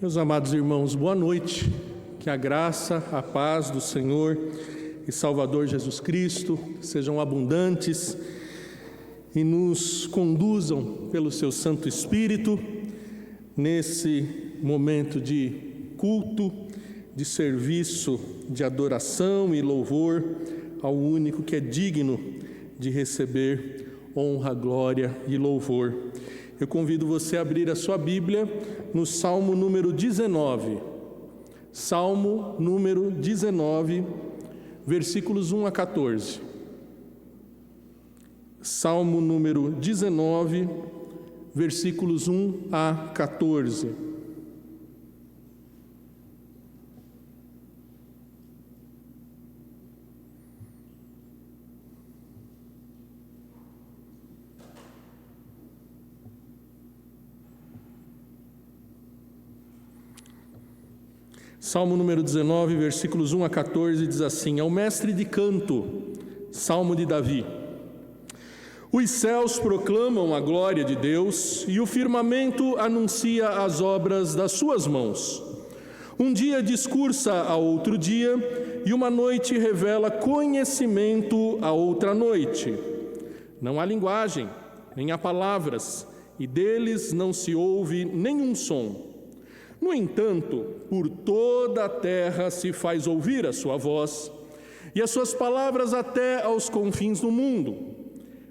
Meus amados irmãos, boa noite. Que a graça, a paz do Senhor e Salvador Jesus Cristo sejam abundantes e nos conduzam pelo seu Santo Espírito nesse momento de culto, de serviço, de adoração e louvor ao único que é digno de receber honra, glória e louvor. Eu convido você a abrir a sua Bíblia no Salmo número 19. Salmo número 19, versículos 1 a 14. Salmo número 19, versículos 1 a 14. Salmo número 19, versículos 1 a 14, diz assim: Ao mestre de canto, Salmo de Davi. Os céus proclamam a glória de Deus e o firmamento anuncia as obras das suas mãos. Um dia discursa a outro dia e uma noite revela conhecimento a outra noite. Não há linguagem, nem há palavras, e deles não se ouve nenhum som. No entanto, por toda a terra se faz ouvir a sua voz, e as suas palavras até aos confins do mundo.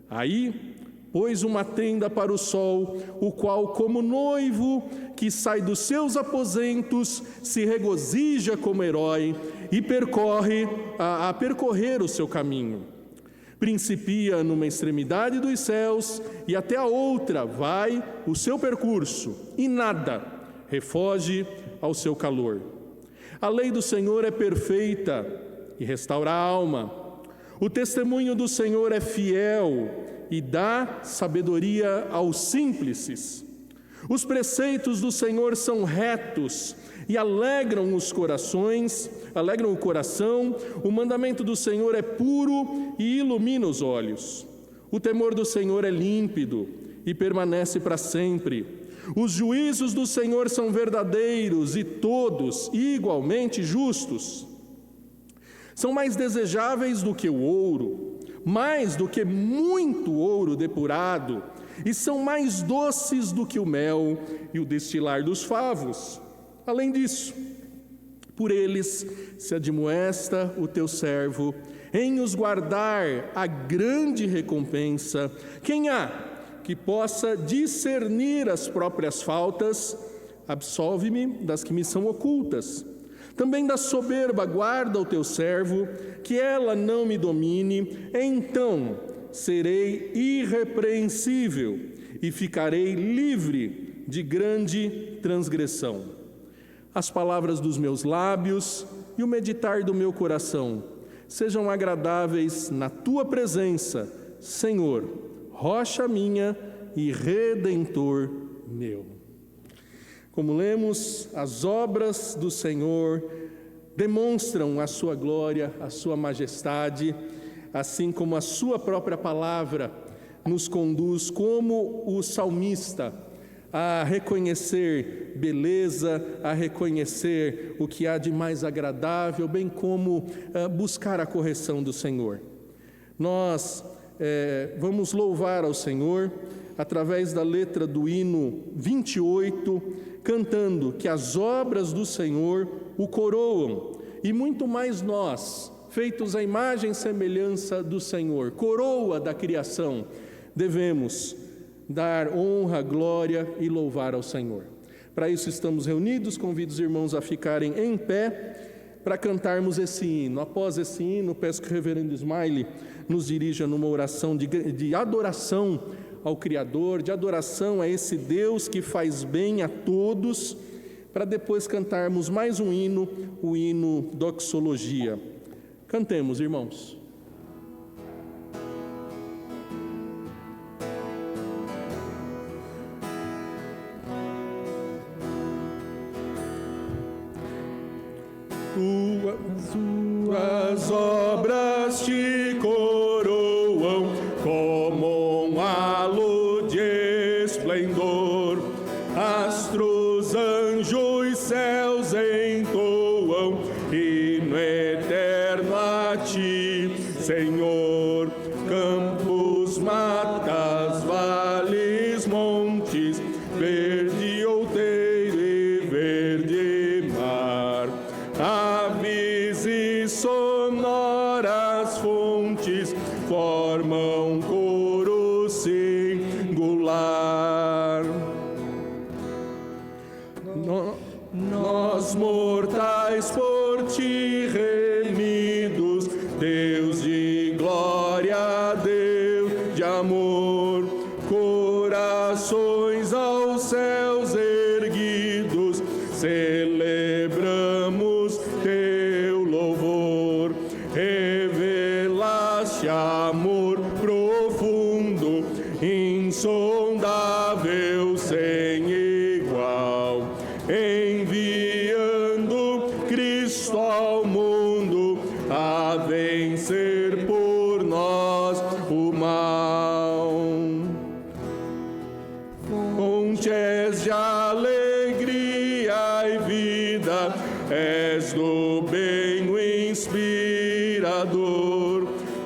Aí pôs uma tenda para o sol, o qual, como noivo que sai dos seus aposentos, se regozija como herói e percorre a percorrer o seu caminho. Principia numa extremidade dos céus e até a outra vai o seu percurso, e nada refoge ao seu calor. A lei do Senhor é perfeita e restaura a alma. O testemunho do Senhor é fiel e dá sabedoria aos simples. Os preceitos do Senhor são retos e alegram o coração. O mandamento do Senhor é puro e ilumina os olhos. O temor do Senhor é límpido e permanece para sempre. Os juízos do Senhor são verdadeiros e todos igualmente justos. São mais desejáveis do que o ouro, mais do que muito ouro depurado, e são mais doces do que o mel e o destilar dos favos. Além disso, por eles se admoesta o teu servo, em os guardar a grande recompensa. Quem há que possa discernir as próprias faltas? Absolve-me das que me são ocultas. Também da soberba guarda o teu servo, que ela não me domine. Então serei irrepreensível e ficarei livre de grande transgressão. As palavras dos meus lábios e o meditar do meu coração sejam agradáveis na tua presença, Senhor, rocha minha e redentor meu. Como lemos, as obras do Senhor demonstram a sua glória, a sua majestade, assim como a sua própria palavra nos conduz, como o salmista, a reconhecer beleza, a reconhecer o que há de mais agradável, bem como buscar a correção do Senhor. Nós vamos louvar ao Senhor através da letra do hino 28, cantando que as obras do Senhor o coroam, e muito mais nós, feitos à imagem e semelhança do Senhor, coroa da criação, devemos dar honra, glória e louvar ao Senhor. Para isso estamos reunidos, convido os irmãos a ficarem em pé para cantarmos esse hino. Após esse hino, peço que o reverendo Smiley nos dirija numa oração de adoração ao Criador, de adoração a esse Deus que faz bem a todos, para depois cantarmos mais um hino, o hino Doxologia. Cantemos, irmãos. Tuas obras te coroam como um halo de esplendor, astros, anjos céus entoam hino eterno a ti, Senhor. Campos, matas, vales, montes, verde outeiro e verde mar, aves e sonoras fontes formam coro singular. Nós mortais por ti remidos, Deus de glória, Deus de amor, corações aos céus erguidos, celebramos teu louvor. Revelaste amor profundo, insondável, sem igual, enviando Cristo ao mundo a vencer por nós o mal. Fonte és de alegria e vida, és do bem o inspirador.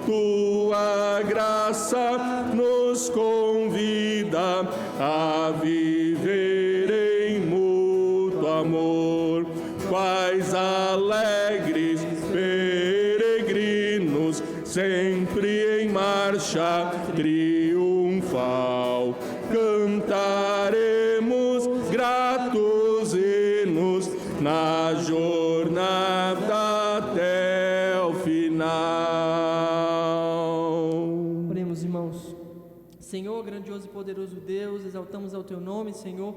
Tua graça nos convida a viver em mútuo amor. Quais alegres peregrinos, sempre em marcha triunfal, cantaremos gratos hinos na jornada até o final. Oremos, irmãos. Senhor, grandioso e poderoso Deus, exaltamos ao teu nome, Senhor.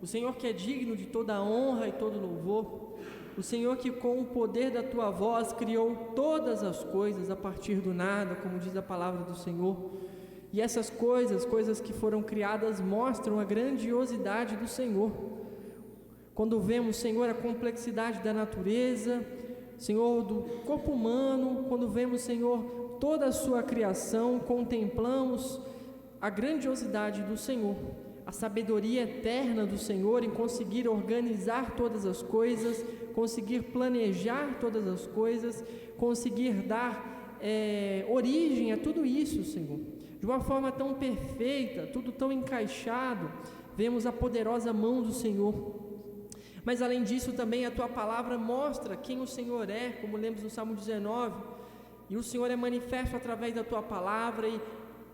O Senhor que é digno de toda a honra e todo louvor. O Senhor que com o poder da tua voz criou todas as coisas a partir do nada, como diz a palavra do Senhor. E essas coisas que foram criadas, mostram a grandiosidade do Senhor. Quando vemos, Senhor, a complexidade da natureza, Senhor, do corpo humano, quando vemos, Senhor, toda a sua criação, contemplamos a grandiosidade do Senhor, a sabedoria eterna do Senhor em conseguir organizar todas as coisas, conseguir planejar todas as coisas, conseguir dar origem a tudo isso, Senhor. De uma forma tão perfeita, tudo tão encaixado, vemos a poderosa mão do Senhor. Mas além disso também a tua palavra mostra quem o Senhor é, como lemos no Salmo 19, e o Senhor é manifesto através da tua palavra, e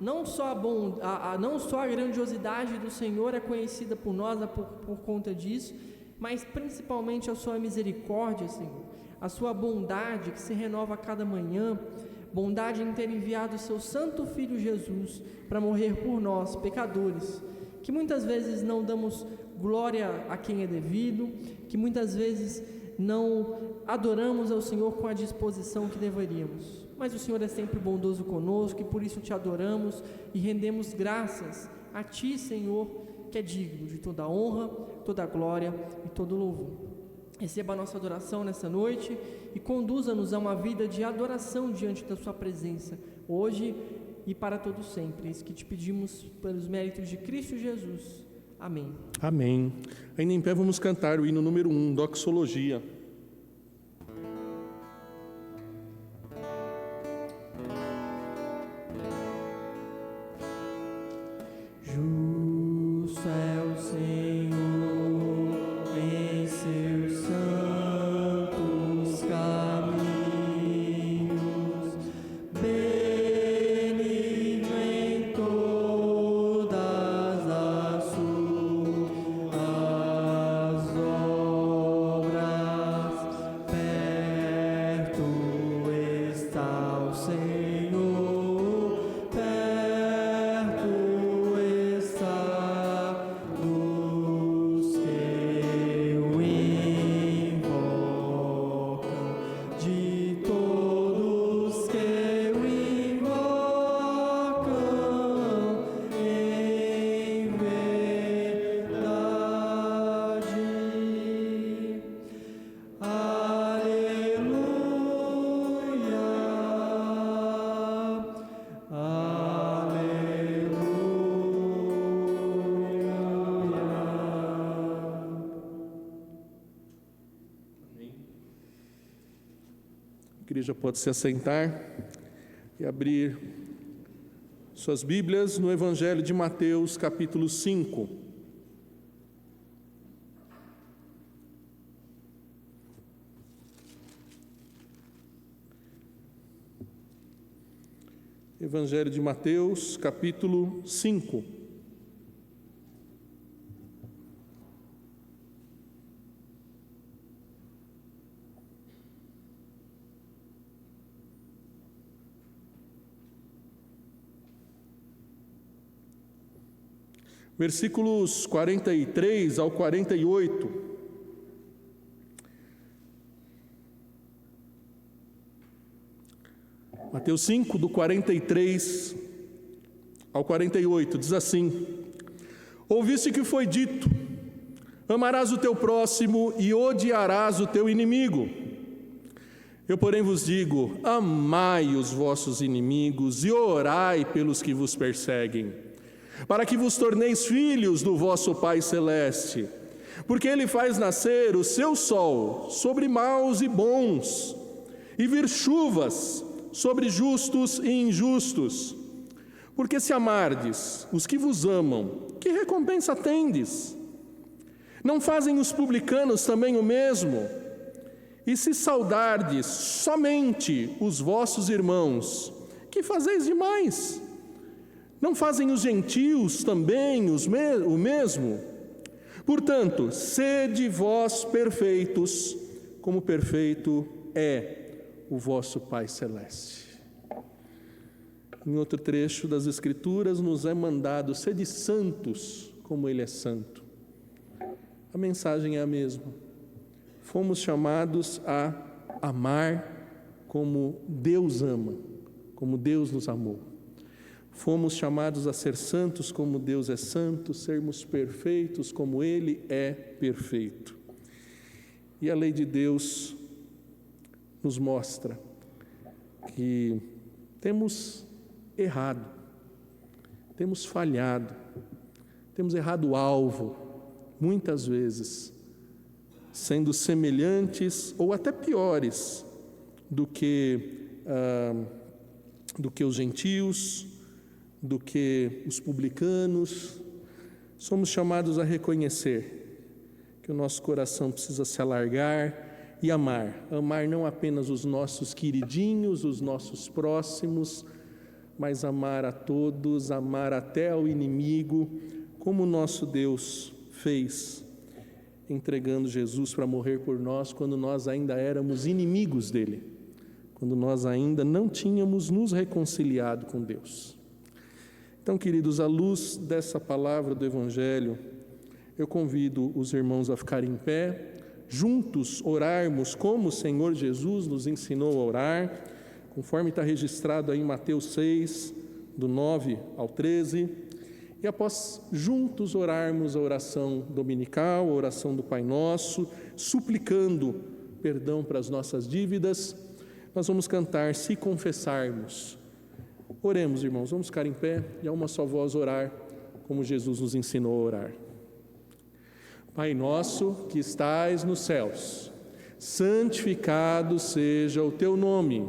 não só a grandiosidade do Senhor é conhecida por nós por conta disso, mas principalmente a sua misericórdia, Senhor, a sua bondade que se renova a cada manhã, bondade em ter enviado o seu santo Filho Jesus para morrer por nós, pecadores, que muitas vezes não damos glória a quem é devido, que muitas vezes não adoramos ao Senhor com a disposição que deveríamos. Mas o Senhor é sempre bondoso conosco e por isso te adoramos e rendemos graças a Ti, Senhor, que é digno de toda a honra, toda a glória e todo o louvor. Receba a nossa adoração nessa noite e conduza-nos a uma vida de adoração diante da Sua presença, hoje e para todo sempre. Isso que te pedimos pelos méritos de Cristo Jesus. Amém. Amém. Ainda em pé vamos cantar o hino número 1, Doxologia. Justo é o Senhor em seus santos caminhos, benigno em todas as suas obras. igreja pode se assentar e abrir suas Bíblias no Evangelho de Mateus, capítulo 5. Evangelho de Mateus, capítulo 5. Versículos 43 ao 48. Mateus 5, do 43 ao 48, diz assim: Ouviste que foi dito: amarás o teu próximo e odiarás o teu inimigo. Eu, porém, vos digo: amai os vossos inimigos e orai pelos que vos perseguem, para que vos torneis filhos do vosso Pai Celeste, porque Ele faz nascer o seu sol sobre maus e bons, e vir chuvas sobre justos e injustos. Porque se amardes os que vos amam, que recompensa tendes? Não fazem os publicanos também o mesmo? E se saudardes somente os vossos irmãos, que fazeis demais? Não fazem os gentios também o mesmo? Portanto, sede vós perfeitos, como perfeito é o vosso Pai Celeste. Em outro trecho das Escrituras nos é mandado: sede santos, como Ele é santo. A mensagem é a mesma. Fomos chamados a amar como Deus ama, como Deus nos amou. Fomos chamados a ser santos como Deus é santo, sermos perfeitos como Ele é perfeito. E a lei de Deus nos mostra que temos errado, temos falhado, temos errado o alvo, muitas vezes, sendo semelhantes ou até piores do que os gentios, do que os publicanos. Somos chamados a reconhecer que o nosso coração precisa se alargar e amar não apenas os nossos queridinhos, os nossos próximos, mas amar a todos, amar até ao inimigo, como o nosso Deus fez, entregando Jesus para morrer por nós quando nós ainda éramos inimigos dele, quando nós ainda não tínhamos nos reconciliado com Deus. Então, queridos, à luz dessa palavra do Evangelho, eu convido os irmãos a ficarem em pé, juntos orarmos como o Senhor Jesus nos ensinou a orar, conforme está registrado aí em Mateus 6, do 9 ao 13, e após juntos orarmos a oração dominical, a oração do Pai Nosso, suplicando perdão para as nossas dívidas, nós vamos cantar Se Confessarmos. Oremos, irmãos, vamos ficar em pé e a uma só voz orar, como Jesus nos ensinou a orar. Pai nosso que estais nos céus, santificado seja o teu nome.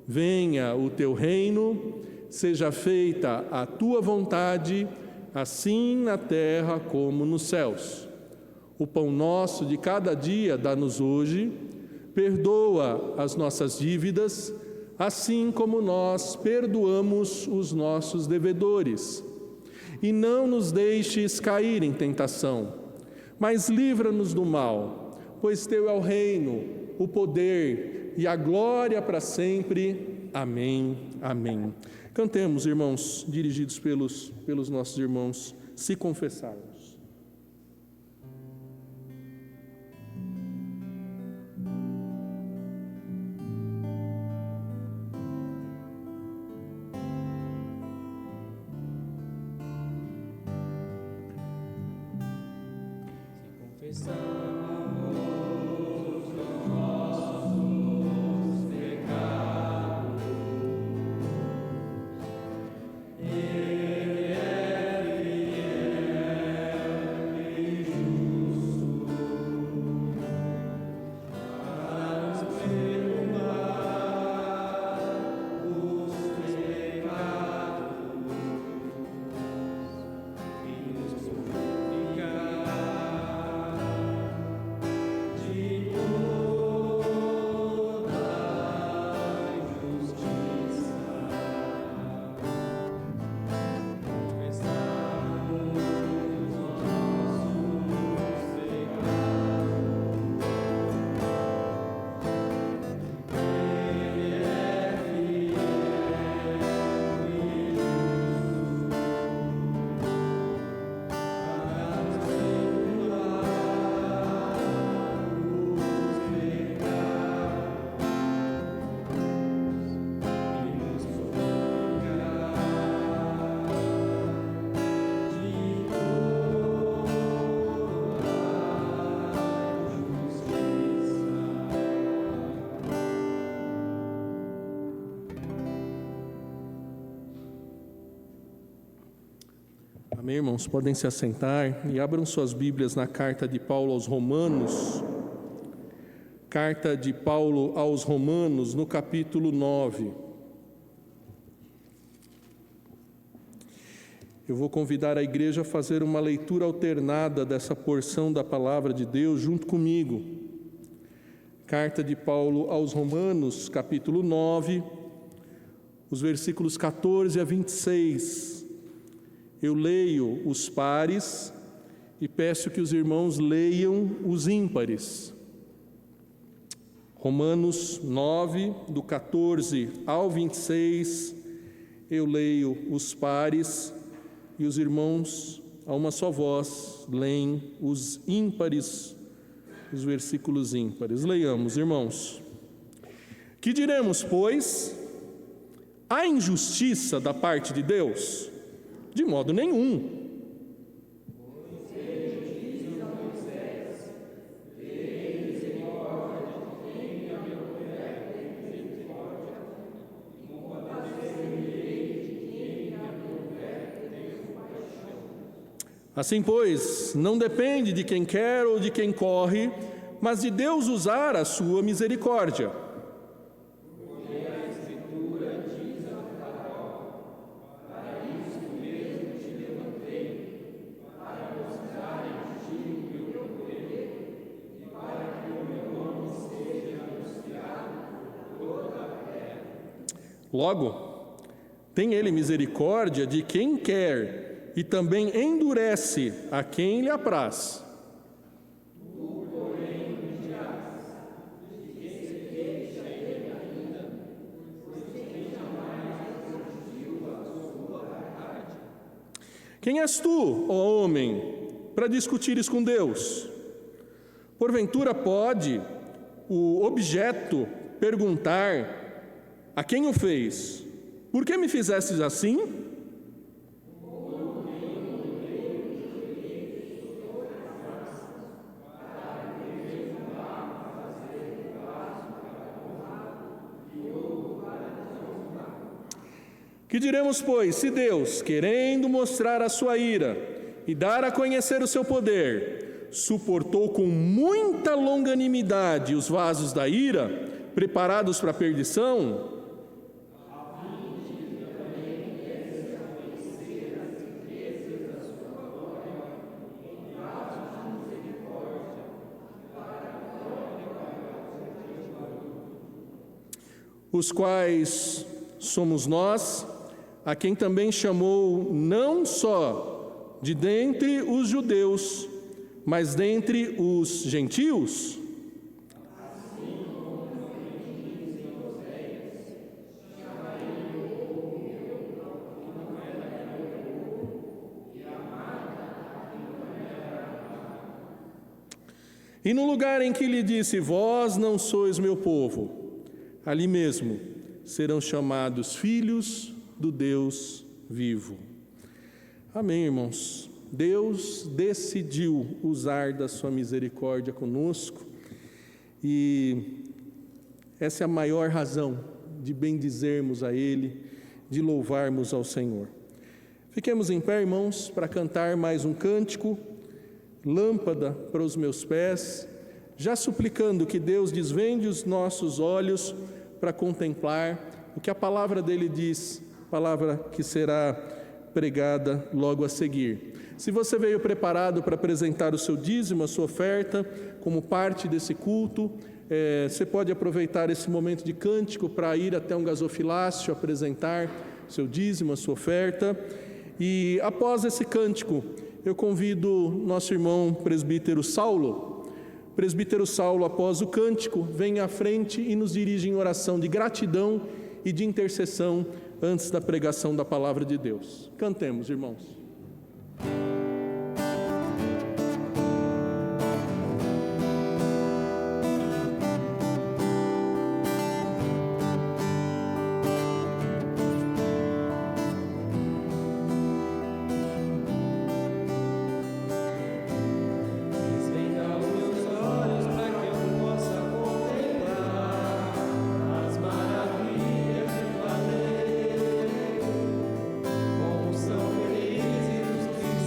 Venha o teu reino, seja feita a tua vontade, assim na terra como nos céus. O pão nosso de cada dia dá-nos hoje, perdoa as nossas dívidas, assim como nós perdoamos os nossos devedores. E não nos deixes cair em tentação, mas livra-nos do mal, pois teu é o reino, o poder e a glória para sempre. Amém. Amém. Cantemos, irmãos, dirigidos pelos nossos irmãos, Se Confessarmos. Amém, irmãos? Podem se assentar e abram suas Bíblias na carta de Paulo aos Romanos. Carta de Paulo aos Romanos, no capítulo 9. Eu vou convidar a igreja a fazer uma leitura alternada dessa porção da palavra de Deus junto comigo. Carta de Paulo aos Romanos, capítulo 9, os versículos 14 a 26. Eu leio os pares e peço que os irmãos leiam os ímpares. Romanos 9, do 14 ao 26, eu leio os pares e os irmãos, a uma só voz, leem os ímpares, os versículos ímpares. Leiamos, irmãos. Que diremos, pois? Há injustiça da parte de Deus? De modo nenhum. Assim, pois, não depende de quem quer ou de quem corre, mas de Deus usar a sua misericórdia. Logo, tem ele misericórdia de quem quer e também endurece a quem lhe apraz. Quem és tu, ó homem, para discutires com Deus? Porventura pode o objeto perguntar a quem o fez: por que me fizestes assim? Que diremos, pois, se Deus, querendo mostrar a sua ira e dar a conhecer o seu poder, suportou com muita longanimidade os vasos da ira, preparados para a perdição, os quais somos nós, a quem também chamou não só de dentre os judeus, mas dentre os gentios. E no lugar em que lhe disse: vós não sois meu povo, ali mesmo serão chamados filhos do Deus vivo. Amém, irmãos? Deus decidiu usar da sua misericórdia conosco e essa é a maior razão de bendizermos a Ele, de louvarmos ao Senhor. Fiquemos em pé, irmãos, para cantar mais um cântico, Lâmpada para os meus pés, já suplicando que Deus desvende os nossos olhos para contemplar o que a palavra dele diz, palavra que será pregada logo a seguir. Se você veio preparado para apresentar o seu dízimo, a sua oferta, como parte desse culto, você pode aproveitar esse momento de cântico para ir até um gasofilácio, apresentar o seu dízimo, a sua oferta. E após esse cântico, eu convido nosso irmão presbítero Saulo. Presbítero Saulo, após o cântico, vem à frente e nos dirige em oração de gratidão e de intercessão antes da pregação da palavra de Deus. Cantemos, irmãos. Como são felizes os que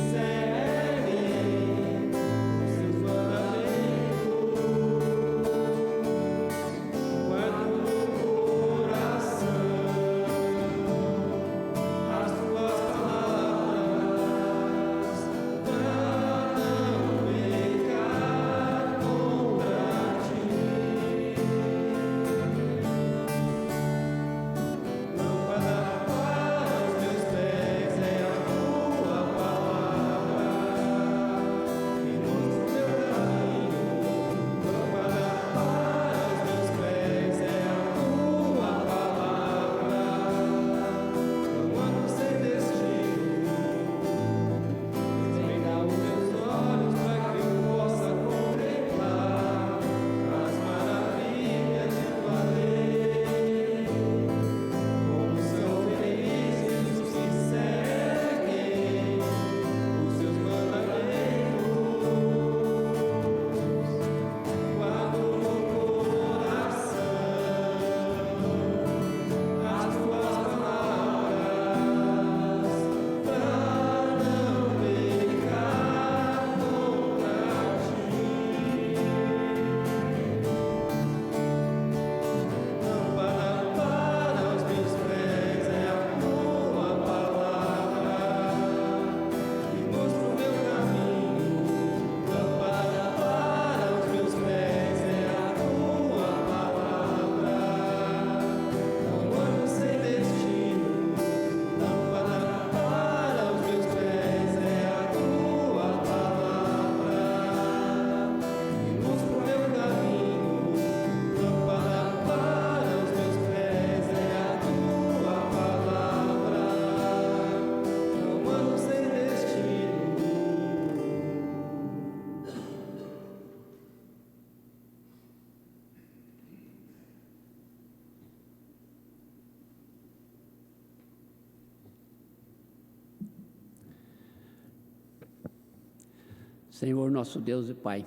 Senhor nosso Deus e Pai,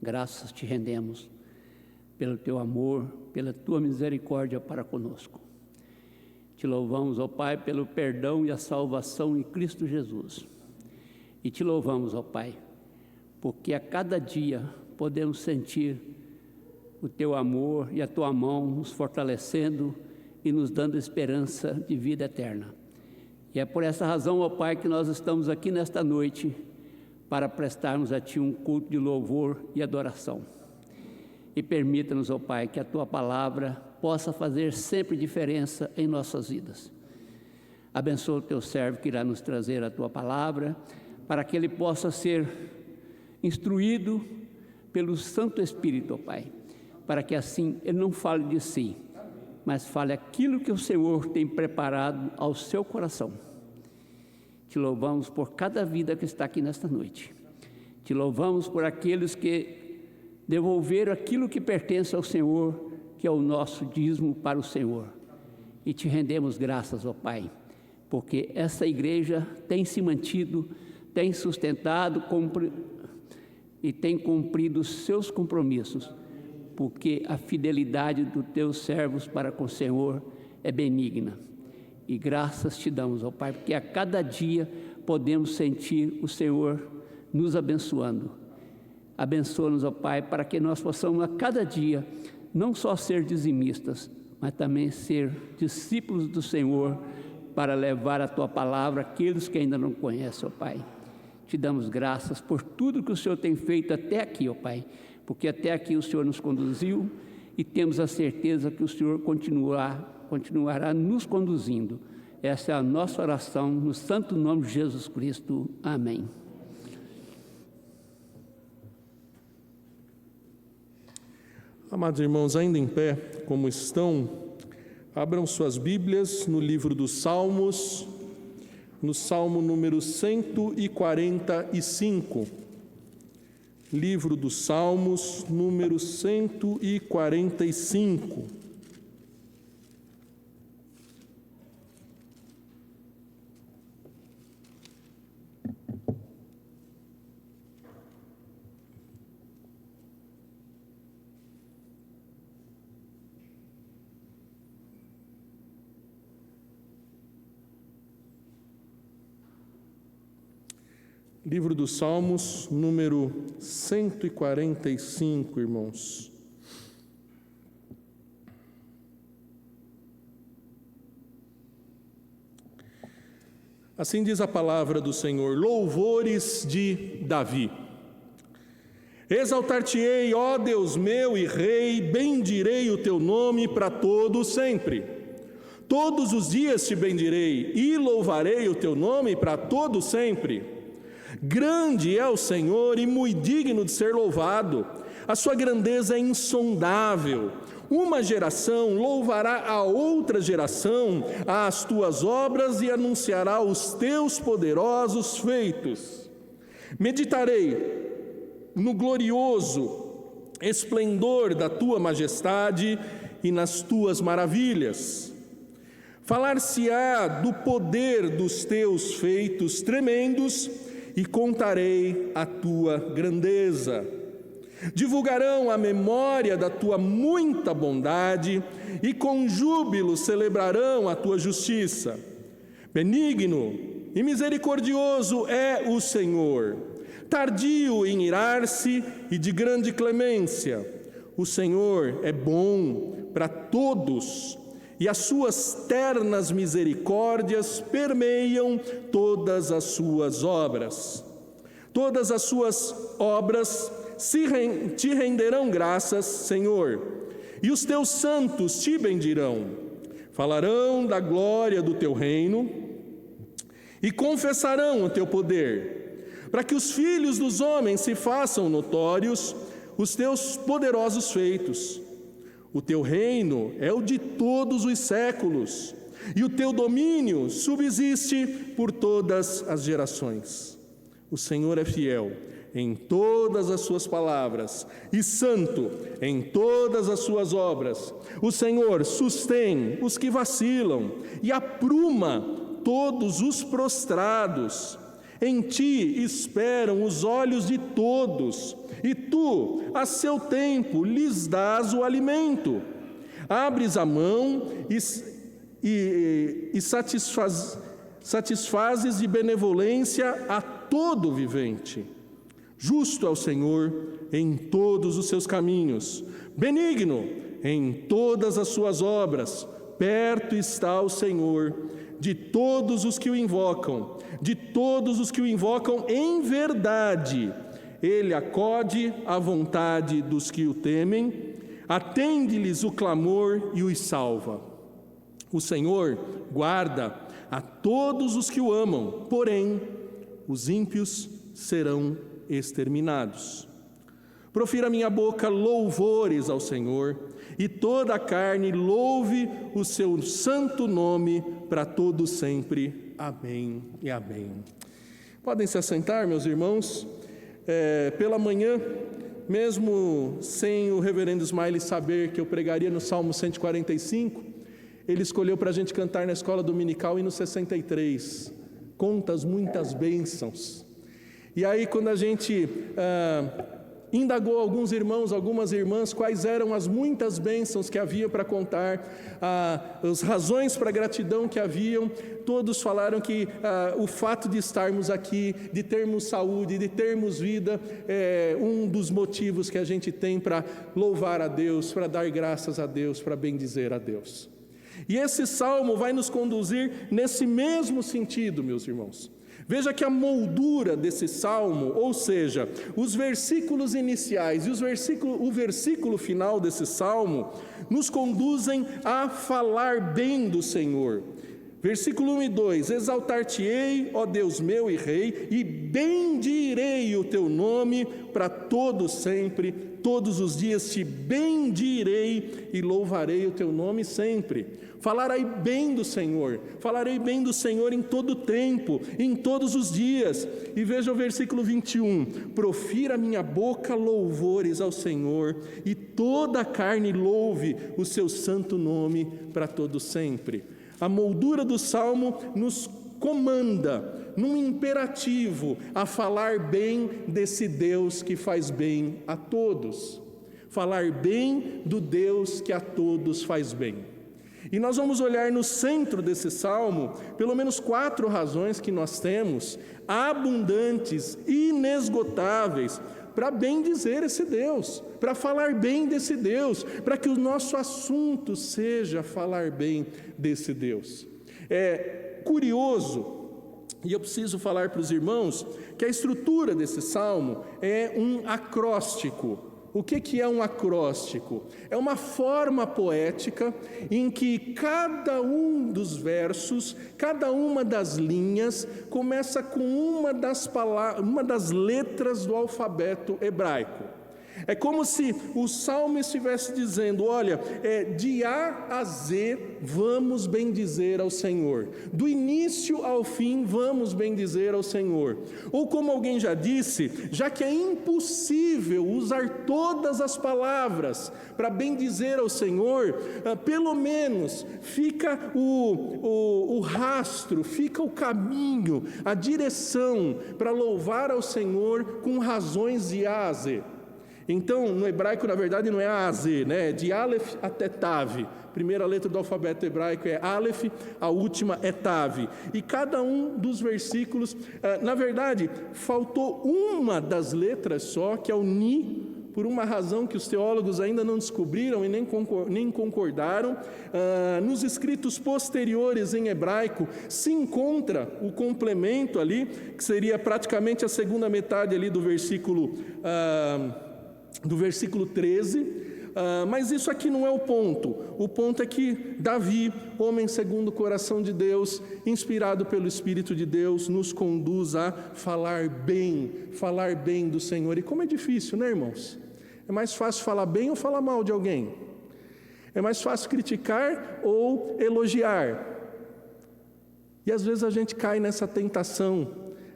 graças te rendemos pelo teu amor, pela tua misericórdia para conosco. Te louvamos, ó Pai, pelo perdão e a salvação em Cristo Jesus. E te louvamos, ó Pai, porque a cada dia podemos sentir o teu amor e a tua mão nos fortalecendo e nos dando esperança de vida eterna. E é por essa razão, ó Pai, que nós estamos aqui nesta noite para prestarmos a Ti um culto de louvor e adoração. E permita-nos, ó Pai, que a Tua palavra possa fazer sempre diferença em nossas vidas. Abençoa o Teu servo que irá nos trazer a Tua palavra, para que ele possa ser instruído pelo Santo Espírito, ó Pai, para que assim ele não fale de si, mas fale aquilo que o Senhor tem preparado ao seu coração. Te louvamos por cada vida que está aqui nesta noite. Te louvamos por aqueles que devolveram aquilo que pertence ao Senhor, que é o nosso dízimo para o Senhor. E te rendemos graças, ó Pai, porque essa igreja tem se mantido, tem sustentado e tem cumprido os seus compromissos, porque a fidelidade dos teus servos para com o Senhor é benigna. E graças te damos, ó Pai, porque a cada dia podemos sentir o Senhor nos abençoando. Abençoa-nos, ó Pai, para que nós possamos a cada dia não só ser dizimistas, mas também ser discípulos do Senhor, para levar a Tua palavra àqueles que ainda não conhecem, ó Pai. Te damos graças por tudo que o Senhor tem feito até aqui, ó Pai, porque até aqui o Senhor nos conduziu e temos a certeza que o Senhor continuará nos conduzindo. Essa é a nossa oração, no santo nome de Jesus Cristo. Amém. Amados irmãos, ainda em pé, como estão, abram suas Bíblias no livro dos Salmos, no Salmo número 145. Livro dos Salmos, número 145. Livro dos Salmos, número 145, irmãos. Assim diz a palavra do Senhor: louvores de Davi. Exaltar-te-ei, ó Deus meu e Rei, bendirei o teu nome para todo sempre. Todos os dias te bendirei e louvarei o teu nome para todo sempre. Grande é o Senhor e muito digno de ser louvado, a sua grandeza é insondável. Uma geração louvará a outra geração as tuas obras e anunciará os teus poderosos feitos. Meditarei no glorioso esplendor da tua majestade e nas tuas maravilhas. Falar-se-á do poder dos teus feitos tremendos e contarei a tua grandeza. Divulgarão a memória da tua muita bondade e com júbilo celebrarão a tua justiça. Benigno e misericordioso é o Senhor, tardio em irar-se e de grande clemência. O Senhor é bom para todos, e as suas ternas misericórdias permeiam todas as suas obras. Todas as suas obras te renderão graças, Senhor, e os teus santos te bendirão. Falarão da glória do teu reino e confessarão o teu poder, para que os filhos dos homens se façam notórios os teus poderosos feitos. O teu reino é o de todos os séculos, e o teu domínio subsiste por todas as gerações. O Senhor é fiel em todas as suas palavras e santo em todas as suas obras. O Senhor sustém os que vacilam e apruma todos os prostrados. Em ti esperam os olhos de todos, e tu, a seu tempo, lhes dás o alimento. Abres a mão e satisfazes de benevolência a todo vivente. Justo é o Senhor em todos os seus caminhos, benigno em todas as suas obras. Perto está o Senhor de todos os que o invocam, de todos os que o invocam em verdade. Ele acode à vontade dos que o temem, atende-lhes o clamor e os salva. O Senhor guarda a todos os que o amam, porém, os ímpios serão exterminados. Profira minha boca louvores ao Senhor, e toda a carne louve o seu santo nome para todo sempre. Amém e amém. Podem se assentar, meus irmãos. Pela manhã, mesmo sem o reverendo Smiley saber que eu pregaria no Salmo 145, ele escolheu para a gente cantar na escola dominical hino 63, Contas Muitas Bênçãos. E aí, quando a gente indagou alguns irmãos, algumas irmãs, quais eram as muitas bênçãos que havia para contar, as razões para gratidão que haviam, todos falaram que o fato de estarmos aqui, de termos saúde, de termos vida, é um dos motivos que a gente tem para louvar a Deus, para dar graças a Deus, para bendizer a Deus. E esse salmo vai nos conduzir nesse mesmo sentido, meus irmãos. Veja que a moldura desse salmo, ou seja, os versículos iniciais e o versículo final desse salmo, nos conduzem a falar bem do Senhor. Versículo 1 e 2: Exaltar-te-ei, ó Deus meu e Rei, e bendirei o teu nome para todo sempre, todos os dias te bendirei e louvarei o teu nome sempre. Falarei bem do Senhor em todo o tempo, em todos os dias. E veja o versículo 21, profira minha boca louvores ao Senhor, e toda a carne louve o seu santo nome para todo sempre. A moldura do Salmo nos comanda, num imperativo, a falar bem desse Deus que faz bem a todos. Falar bem do Deus que a todos faz bem. E nós vamos olhar no centro desse salmo, pelo menos 4 razões que nós temos, abundantes, inesgotáveis, para bem dizer esse Deus, para falar bem desse Deus, para que o nosso assunto seja falar bem desse Deus. É curioso, e eu preciso falar para os irmãos, que a estrutura desse salmo é um acróstico. O que é um acróstico? É uma forma poética em que cada um dos versos, cada uma das linhas, começa com uma das letras do alfabeto hebraico. É como se o salmo estivesse dizendo, olha, de A a Z vamos bendizer ao Senhor. Do início ao fim vamos bendizer ao Senhor. Ou como alguém já disse, já que é impossível usar todas as palavras para bendizer ao Senhor, pelo menos fica o rastro, fica o caminho, a direção para louvar ao Senhor com razões de A a Z. Então, no hebraico, na verdade, não é A a Z, né? É de Aleph até Tav. Primeira letra do alfabeto hebraico é Aleph, a última é Tav. E cada um dos versículos, na verdade, faltou uma das letras só, que é o Ni, por uma razão que os teólogos ainda não descobriram e nem concordaram. Nos escritos posteriores em hebraico se encontra o complemento ali, que seria praticamente a segunda metade ali do versículo 13, mas isso aqui não é o ponto. O ponto é que Davi, homem segundo o coração de Deus, inspirado pelo Espírito de Deus, nos conduz a falar bem do Senhor. E como é difícil, né, irmãos? É mais fácil falar bem ou falar mal de alguém? É mais fácil criticar ou elogiar? E às vezes a gente cai nessa tentação,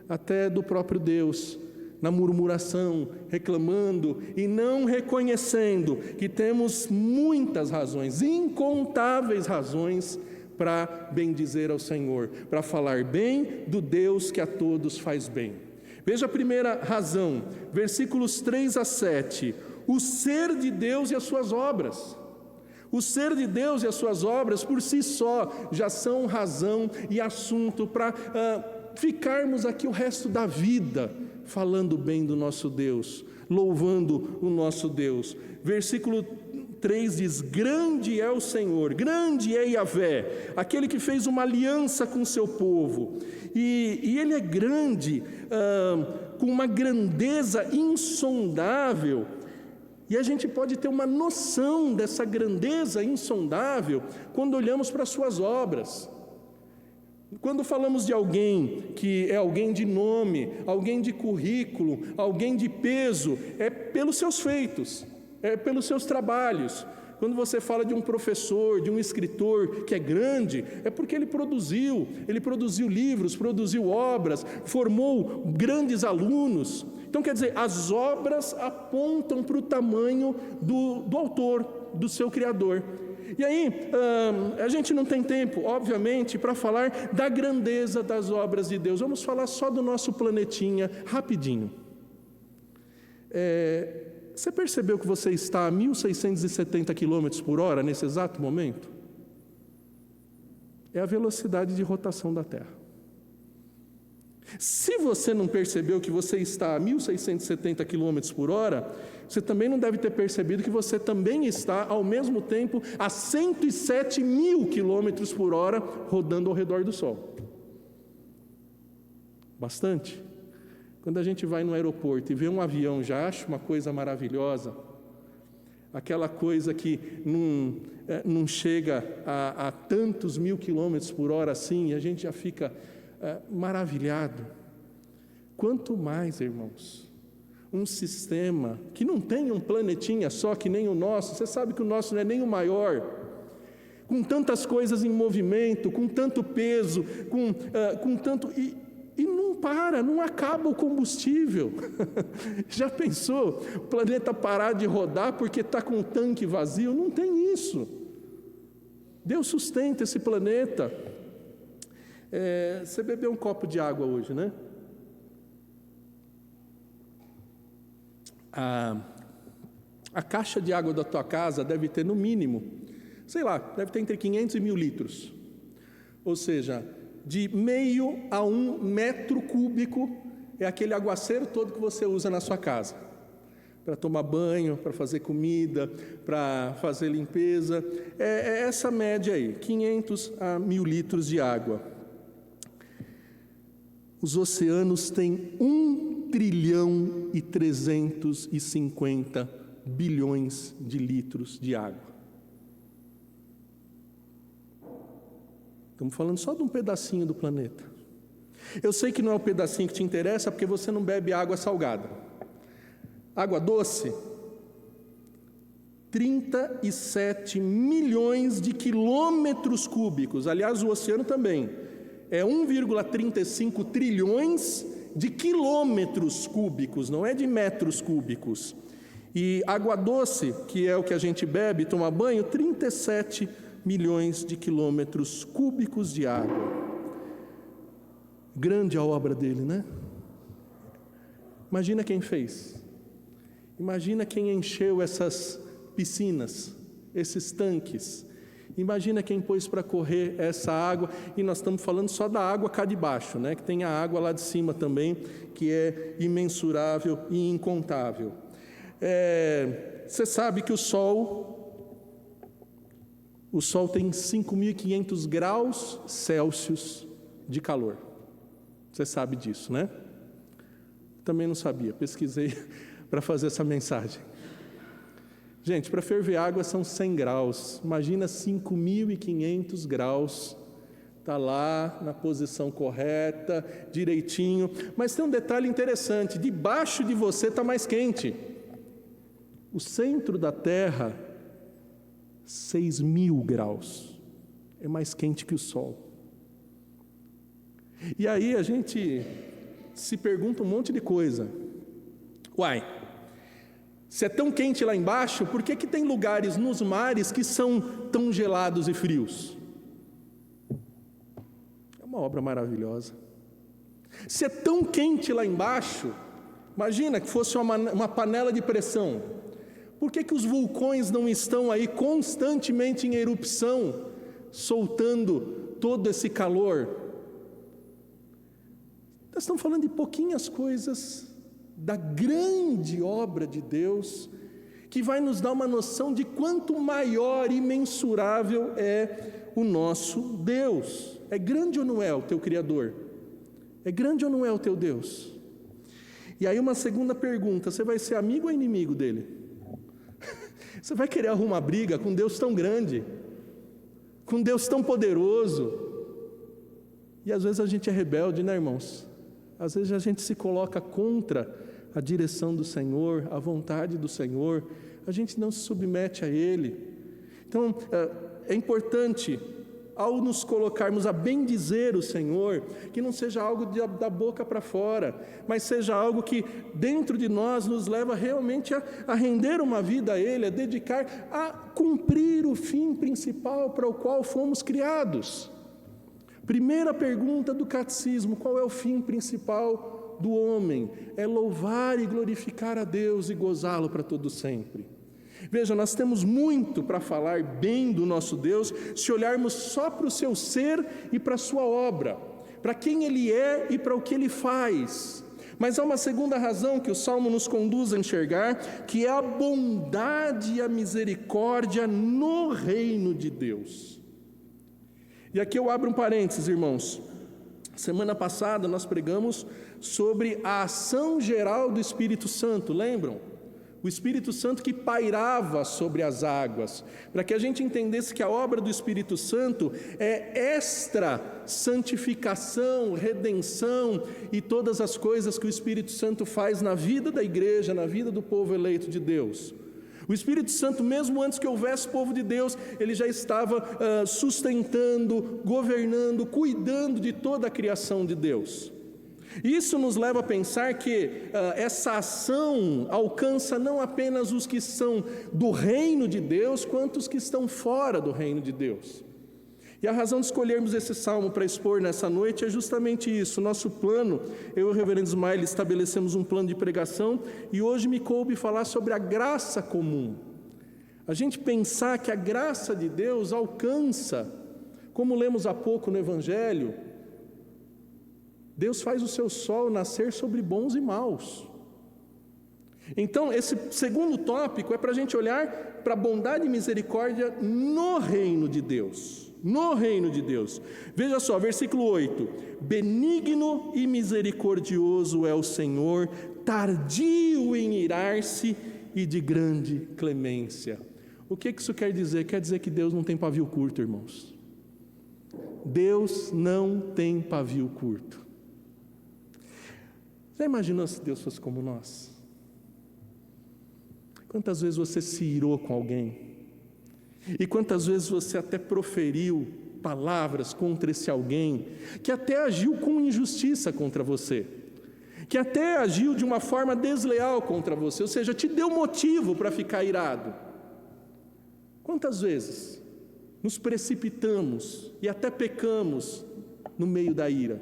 até do próprio Deus, na murmuração, reclamando e não reconhecendo que temos muitas razões, incontáveis razões, para bendizer ao Senhor, para falar bem do Deus que a todos faz bem. Veja a primeira razão, versículos 3 a 7, o ser de Deus e as suas obras. O ser de Deus e as suas obras por si só já são razão e assunto para ficarmos aqui o resto da vida falando bem do nosso Deus, louvando o nosso Deus. Versículo 3 diz: grande é o Senhor, grande é Yahvé, aquele que fez uma aliança com o seu povo, e ele é grande, com uma grandeza insondável, e a gente pode ter uma noção dessa grandeza insondável quando olhamos para as suas obras. Quando falamos de alguém que é alguém de nome, alguém de currículo, alguém de peso, é pelos seus feitos, é pelos seus trabalhos. Quando você fala de um professor, de um escritor que é grande, é porque ele produziu livros, produziu obras, formou grandes alunos. Então, quer dizer, as obras apontam para o tamanho do autor, do seu Criador. E aí, a gente não tem tempo, obviamente, para falar da grandeza das obras de Deus. Vamos falar só do nosso planetinha, rapidinho. Você percebeu que você está a 1.670 km por hora nesse exato momento? É a velocidade de rotação da Terra. Se você não percebeu que você está a 1.670 km por hora, você também não deve ter percebido que você também está, ao mesmo tempo, a 107.000 km por hora, rodando ao redor do Sol. Bastante. Quando a gente vai no aeroporto e vê um avião, já acha uma coisa maravilhosa, aquela coisa que não chega a tantos mil quilômetros por hora assim, e a gente já fica maravilhado. Quanto mais, irmãos, um sistema que não tem um planetinha só que nem o nosso, você sabe que o nosso não é nem o maior, com tantas coisas em movimento, com tanto peso, com tanto... E não acaba o combustível. Já pensou o planeta parar de rodar porque está com o tanque vazio? Não tem isso. Deus sustenta esse planeta. Você bebeu um copo de água hoje, né? A caixa de água da tua casa deve ter no mínimo, sei lá, deve ter entre 500 e 1.000 litros. Ou seja, de meio a 1 metro cúbico é aquele aguaceiro todo que você usa na sua casa. Para tomar banho, para fazer comida, para fazer limpeza. É essa média aí, 500 a 1.000 litros de água. Os oceanos têm 1 trilhão e 350 bilhões de litros de água. Estamos falando só de um pedacinho do planeta. Eu sei que não é o pedacinho que te interessa, porque você não bebe água salgada. Água doce, 37 milhões de quilômetros cúbicos. Aliás, o oceano também. É 1,35 trilhões de quilômetros cúbicos, não é de metros cúbicos. E água doce, que é o que a gente bebe, toma banho, 37 milhões de quilômetros cúbicos de água. Grande a obra dele, né? Imagina quem fez. Imagina quem encheu essas piscinas, esses tanques. Imagina quem pôs para correr essa água. E nós estamos falando só da água cá de baixo, né? Que tem a água lá de cima também, que é imensurável e incontável. Você sabe que o Sol tem 5.500 graus Celsius de calor. Você sabe disso, né? Também não sabia, pesquisei para fazer essa mensagem. Gente, para ferver água são 100 graus. Imagina 5.500 graus. Está lá na posição correta, direitinho. Mas tem um detalhe interessante: debaixo de você está mais quente. O centro da Terra, 6.000 graus. É mais quente que o Sol. E aí a gente se pergunta um monte de coisa. Uai, se é tão quente lá embaixo, por que tem lugares nos mares que são tão gelados e frios? Uma obra maravilhosa. Se é tão quente lá embaixo, imagina que fosse uma panela de pressão. Por que os vulcões não estão aí constantemente em erupção, soltando todo esse calor? Nós estamos falando de pouquinhas coisas da grande obra de Deus, que vai nos dar uma noção de quanto maior e imensurável é o nosso Deus. É grande ou não é o teu Criador? É grande ou não é o teu Deus? E aí uma segunda pergunta: você vai ser amigo ou inimigo dele? Você vai querer arrumar briga com Deus tão grande, com Deus tão poderoso? E às vezes a gente é rebelde, né, irmãos? Às vezes a gente se coloca contra a direção do Senhor, a vontade do Senhor, a gente não se submete a Ele. Então, é importante, ao nos colocarmos a bendizer o Senhor, que não seja algo da boca para fora, mas seja algo que dentro de nós nos leva realmente a render uma vida a Ele, a dedicar, a cumprir o fim principal para o qual fomos criados. Primeira pergunta do catecismo: qual é o fim principal do homem? É louvar e glorificar a Deus e gozá-lo para todo sempre. Veja, nós temos muito para falar bem do nosso Deus, se olharmos só para o seu ser e para a sua obra, para quem Ele é e para o que Ele faz. Mas há uma segunda razão que o Salmo nos conduz a enxergar, que é a bondade e a misericórdia no reino de Deus. E aqui eu abro um parênteses, irmãos. Semana passada nós pregamos sobre a ação geral do Espírito Santo, lembram? O Espírito Santo que pairava sobre as águas, para que a gente entendesse que a obra do Espírito Santo é extra santificação, redenção e todas as coisas que o Espírito Santo faz na vida da igreja, na vida do povo eleito de Deus. O Espírito Santo, mesmo antes que houvesse povo de Deus, ele já estava sustentando, governando, cuidando de toda a criação de Deus. Isso nos leva a pensar que essa ação alcança não apenas os que são do reino de Deus, quanto os que estão fora do reino de Deus. E a razão de escolhermos esse salmo para expor nessa noite é justamente isso. Nosso plano, eu e o reverendo Ismael estabelecemos um plano de pregação, e hoje me coube falar sobre a graça comum. A gente pensar que a graça de Deus alcança, como lemos há pouco no Evangelho, Deus faz o seu sol nascer sobre bons e maus. Então, esse segundo tópico é para a gente olhar para a bondade e misericórdia no reino de Deus. No reino de Deus. Veja só, versículo 8: benigno e misericordioso é o Senhor, tardio em irar-se e de grande clemência. O que isso quer dizer? Quer dizer que Deus não tem pavio curto, irmãos. Deus não tem pavio curto. Já imaginou se Deus fosse como nós? Quantas vezes você se irou com alguém? E quantas vezes você até proferiu palavras contra esse alguém, que até agiu com injustiça contra você, que até agiu de uma forma desleal contra você, ou seja, te deu motivo para ficar irado? Quantas vezes nos precipitamos e até pecamos no meio da ira?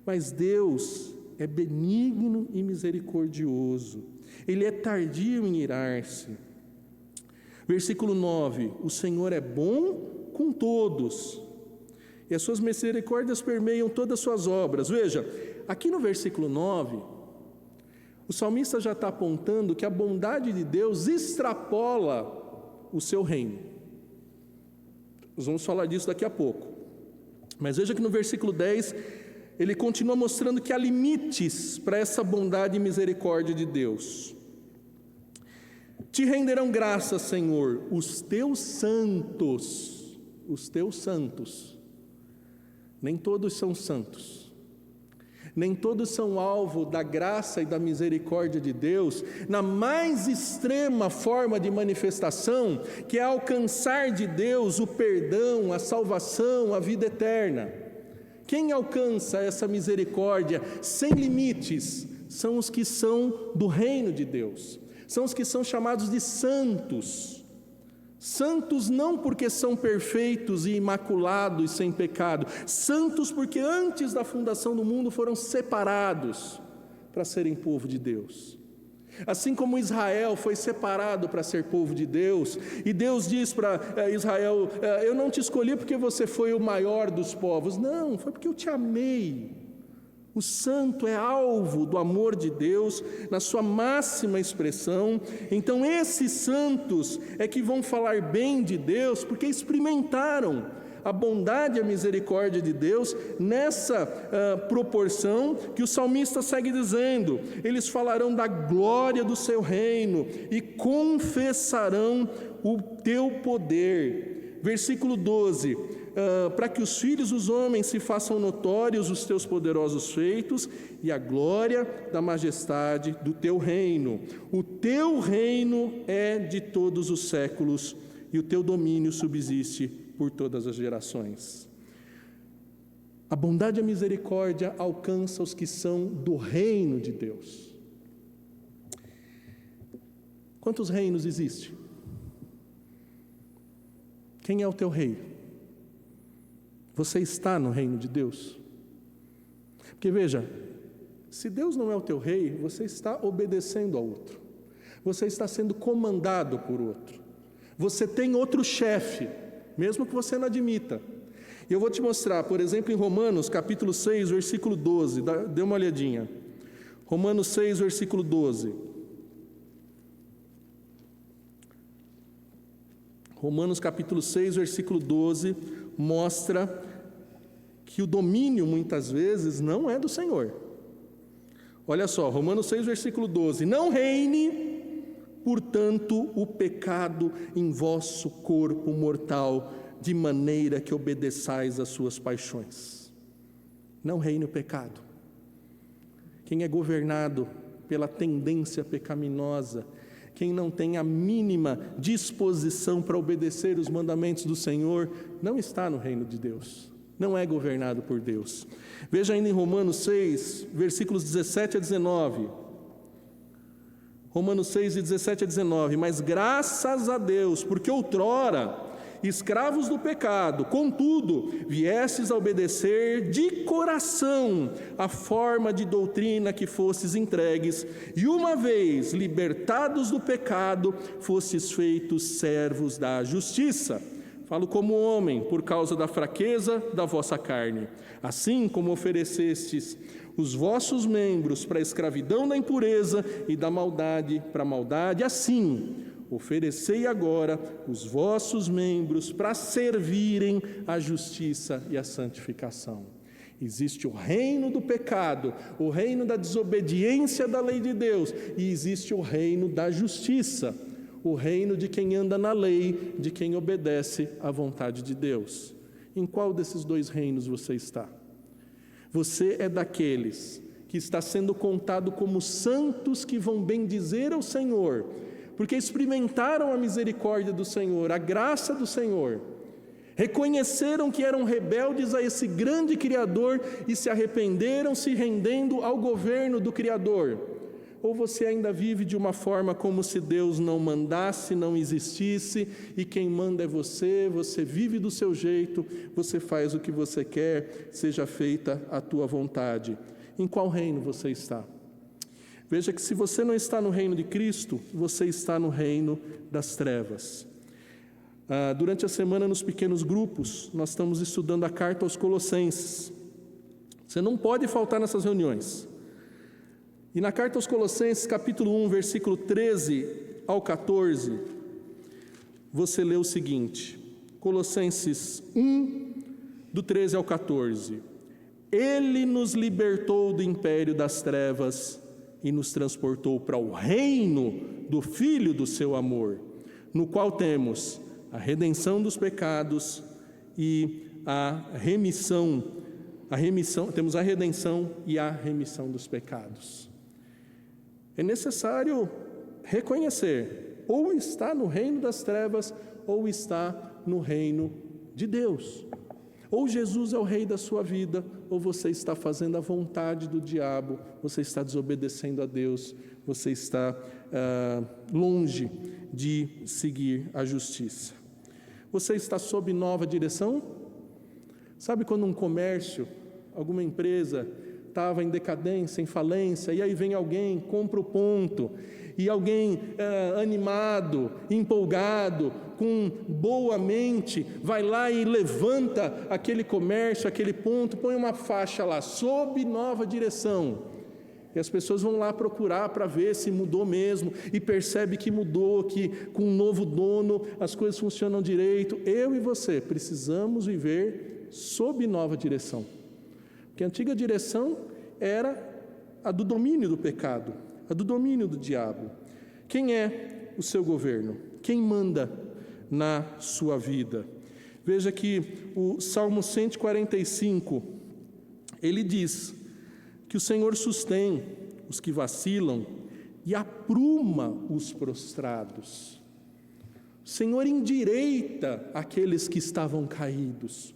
Mas Deus é benigno e misericordioso, Ele é tardio em irar-se. Versículo 9: o Senhor é bom com todos, e as suas misericórdias permeiam todas as suas obras. Veja, aqui no versículo 9, o salmista já está apontando que a bondade de Deus extrapola o seu reino. Nós vamos falar disso daqui a pouco. Mas veja que no versículo 10, ele continua mostrando que há limites para essa bondade e misericórdia de Deus. Te renderão graças, Senhor, os teus santos. Os teus santos. Nem todos são santos. Nem todos são alvo da graça e da misericórdia de Deus, na mais extrema forma de manifestação, que é alcançar de Deus o perdão, a salvação, a vida eterna. Quem alcança essa misericórdia sem limites são os que são do reino de Deus, são os que são chamados de santos. Santos não porque são perfeitos e imaculados, sem pecado. Santos porque antes da fundação do mundo foram separados para serem povo de Deus. Assim como Israel foi separado para ser povo de Deus, e Deus diz para Israel, eu não te escolhi porque você foi o maior dos povos, não, foi porque eu te amei. O santo é alvo do amor de Deus na sua máxima expressão. Então esses santos é que vão falar bem de Deus porque experimentaram a bondade e a misericórdia de Deus nessa proporção que o salmista segue dizendo. Eles falarão da glória do seu reino e confessarão o teu poder. Versículo 12, para que os filhos dos homens se façam notórios os teus poderosos feitos e a glória da majestade do teu reino. O teu reino é de todos os séculos e o teu domínio subsiste por todas as gerações. A bondade e a misericórdia alcançam os que são do reino de Deus. Quantos reinos existem? Quem é o teu rei? Você está no reino de Deus? Porque veja, se Deus não é o teu rei, você está obedecendo a outro. Você está sendo comandado por outro. Você tem outro chefe, mesmo que você não admita. E eu vou te mostrar, por exemplo, em Romanos, capítulo 6, versículo 12. Dê uma olhadinha. Romanos 6, versículo 12. Romanos, capítulo 6, versículo 12, mostra que o domínio, muitas vezes, não é do Senhor. Olha só, Romanos 6, versículo 12. Não reine, portanto, o pecado em vosso corpo mortal, de maneira que obedeçais às suas paixões. Não reine o pecado. Quem é governado pela tendência pecaminosa, quem não tem a mínima disposição para obedecer os mandamentos do Senhor, não está no reino de Deus, não é governado por Deus. Veja ainda em Romanos 6, versículos 17 a 19. Romanos 6, de 17 a 19. Mas graças a Deus, porque outrora, escravos do pecado, contudo, viestes a obedecer de coração a forma de doutrina que fostes entregues, e uma vez libertados do pecado, fostes feitos servos da justiça. Falo como homem, por causa da fraqueza da vossa carne. Assim como oferecestes os vossos membros para a escravidão da impureza e da maldade para a maldade, assim oferecei agora os vossos membros para servirem à justiça e à santificação. Existe o reino do pecado, o reino da desobediência da lei de Deus, e existe o reino da justiça, o reino de quem anda na lei, de quem obedece à vontade de Deus. Em qual desses dois reinos você está? Você é daqueles que está sendo contado como santos que vão bendizer ao Senhor, porque experimentaram a misericórdia do Senhor, a graça do Senhor, reconheceram que eram rebeldes a esse grande Criador e se arrependeram, se rendendo ao governo do Criador. Ou você ainda vive de uma forma como se Deus não mandasse, não existisse, e quem manda é você, você vive do seu jeito, você faz o que você quer, seja feita a tua vontade. Em qual reino você está? Veja que se você não está no reino de Cristo, você está no reino das trevas. Durante a semana, nos pequenos grupos, nós estamos estudando a carta aos Colossenses. Você não pode faltar nessas reuniões. E na carta aos Colossenses, capítulo 1, versículo 13 ao 14, você lê o seguinte, Colossenses 1, do 13 ao 14. Ele nos libertou do império das trevas e nos transportou para o reino do Filho do seu amor, no qual temos a redenção dos pecados e temos a redenção e a remissão dos pecados. É necessário reconhecer, ou está no reino das trevas, ou está no reino de Deus. Ou Jesus é o rei da sua vida, ou você está fazendo a vontade do diabo, você está desobedecendo a Deus, você está longe de seguir a justiça. Você está sob nova direção? Sabe quando um comércio, alguma empresa estava em decadência, em falência, e aí vem alguém, compra o ponto, e alguém animado, empolgado, com boa mente, vai lá e levanta aquele comércio, aquele ponto, põe uma faixa lá, sob nova direção. E as pessoas vão lá procurar para ver se mudou mesmo, e percebe que mudou, que com um novo dono as coisas funcionam direito. Eu e você precisamos viver sob nova direção. Porque a antiga direção era a do domínio do pecado, a do domínio do diabo. Quem é o seu governo? Quem manda na sua vida? Veja que o Salmo 145, ele diz que o Senhor sustém os que vacilam e apruma os prostrados. O Senhor endireita aqueles que estavam caídos.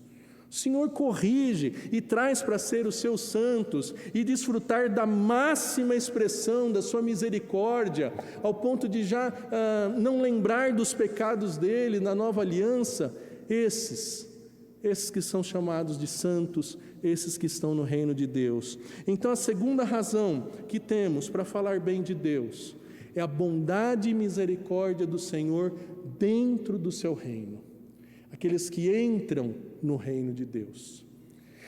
O Senhor corrige e traz para ser os seus santos e desfrutar da máxima expressão da sua misericórdia, ao ponto de já não lembrar dos pecados dele na nova aliança. Esses que são chamados de santos, esses que estão no reino de Deus. Então a segunda razão que temos para falar bem de Deus é a bondade e misericórdia do Senhor dentro do seu reino. Aqueles que entram no reino de Deus.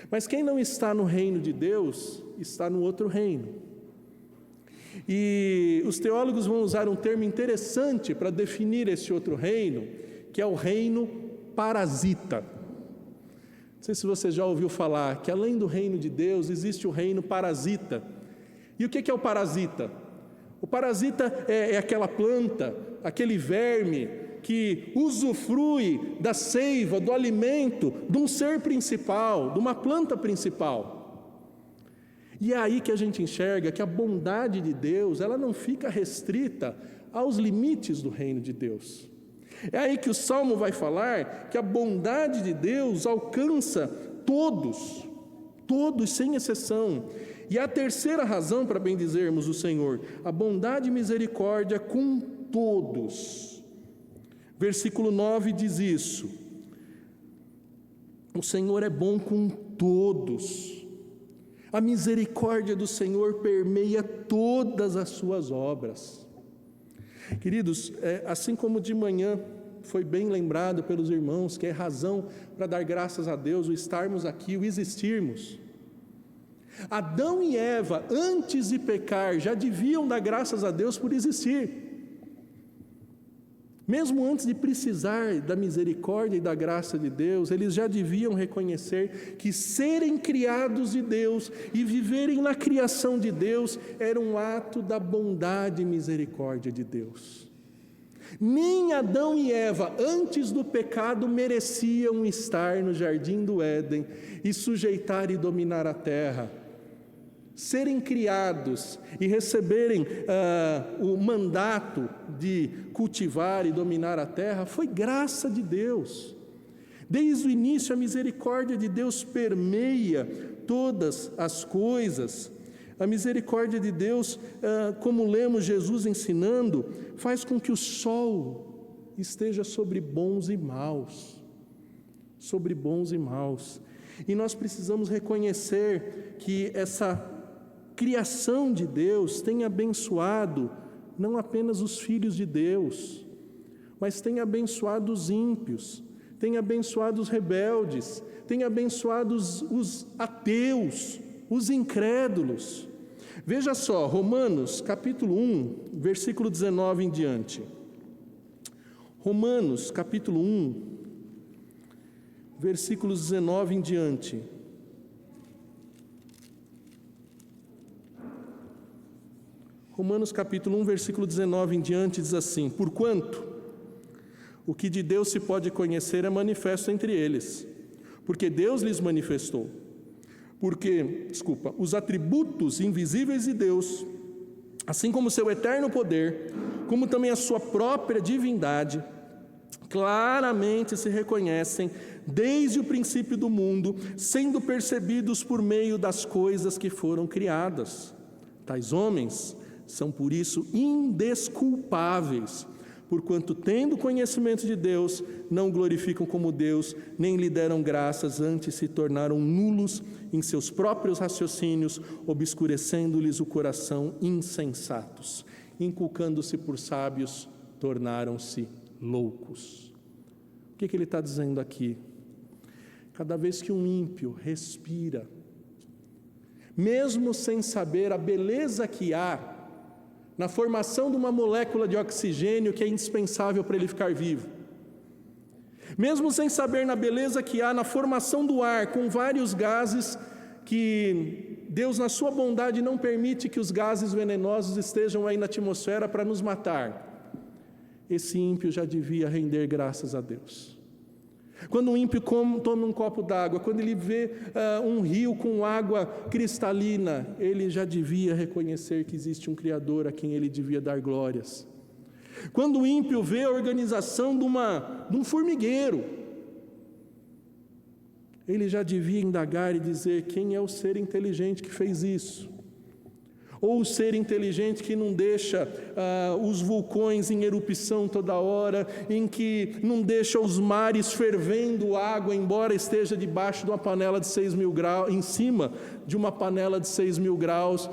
Mas quem não está no reino de Deus, está no outro reino. E os teólogos vão usar um termo interessante para definir esse outro reino, que é o reino parasita. Não sei se você já ouviu falar que além do reino de Deus, existe o reino parasita. E o que é o parasita? O parasita é aquela planta, aquele verme, que usufrui da seiva, do alimento, de um ser principal, de uma planta principal. E é aí que a gente enxerga que a bondade de Deus, ela não fica restrita aos limites do reino de Deus. É aí que o Salmo vai falar que a bondade de Deus alcança todos, todos sem exceção. E a terceira razão para bendizermos o Senhor, a bondade e misericórdia com todos. Versículo 9 diz isso: o Senhor é bom com todos, a misericórdia do Senhor permeia todas as suas obras. Queridos, assim como de manhã foi bem lembrado pelos irmãos, que é razão para dar graças a Deus, o estarmos aqui, o existirmos. Adão e Eva, antes de pecar, já deviam dar graças a Deus por existir. Mesmo antes de precisar da misericórdia e da graça de Deus, eles já deviam reconhecer que serem criados de Deus e viverem na criação de Deus era um ato da bondade e misericórdia de Deus. Nem Adão e Eva, antes do pecado, mereciam estar no jardim do Éden e sujeitar e dominar a terra. Serem criados e receberem o mandato de cultivar e dominar a terra foi graça de Deus. Desde o início, a misericórdia de Deus permeia todas as coisas. A misericórdia de Deus, como lemos Jesus ensinando, faz com que o sol esteja sobre bons e maus. Sobre bons e maus. E nós precisamos reconhecer que essa criação de Deus tem abençoado não apenas os filhos de Deus, mas tem abençoado os ímpios, tem abençoado os rebeldes, tem abençoado os ateus, os incrédulos. Veja só, Romanos capítulo 1, versículo 19 em diante. Romanos capítulo 1, versículos 19 em diante. Romanos capítulo 1, versículo 19 em diante diz assim: porquanto o que de Deus se pode conhecer é manifesto entre eles, porque Deus lhes manifestou. Os atributos invisíveis de Deus, assim como o seu eterno poder, como também a sua própria divindade, claramente se reconhecem desde o princípio do mundo, sendo percebidos por meio das coisas que foram criadas. Tais homens são por isso indesculpáveis, porquanto, tendo conhecimento de Deus, não glorificam como Deus, nem lhe deram graças, antes se tornaram nulos em seus próprios raciocínios, obscurecendo-lhes o coração, insensatos. Inculcando-se por sábios, tornaram-se loucos. O que ele está dizendo aqui? Cada vez que um ímpio respira, mesmo sem saber a beleza que há na formação de uma molécula de oxigênio que é indispensável para ele ficar vivo, mesmo sem saber na beleza que há na formação do ar com vários gases que Deus, na sua bondade, não permite que os gases venenosos estejam aí na atmosfera para nos matar, esse ímpio já devia render graças a Deus. Quando um ímpio toma um copo d'água, quando ele vê um rio com água cristalina, ele já devia reconhecer que existe um Criador a quem ele devia dar glórias. Quando o ímpio vê a organização de um formigueiro, ele já devia indagar e dizer: quem é o ser inteligente que fez isso? Ou o ser inteligente que não deixa os vulcões em erupção toda hora, em que não deixa os mares fervendo água, embora esteja debaixo de uma panela de 6.000 graus, em cima de uma panela de 6.000 graus.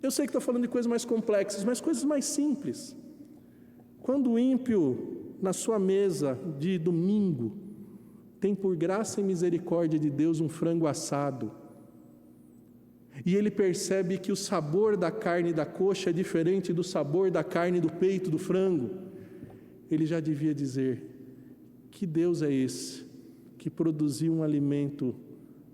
Eu sei que estou falando de coisas mais complexas, mas coisas mais simples. Quando o ímpio, na sua mesa de domingo, tem por graça e misericórdia de Deus um frango assado, e ele percebe que o sabor da carne da coxa é diferente do sabor da carne do peito do frango, ele já devia dizer: que Deus é esse que produziu um alimento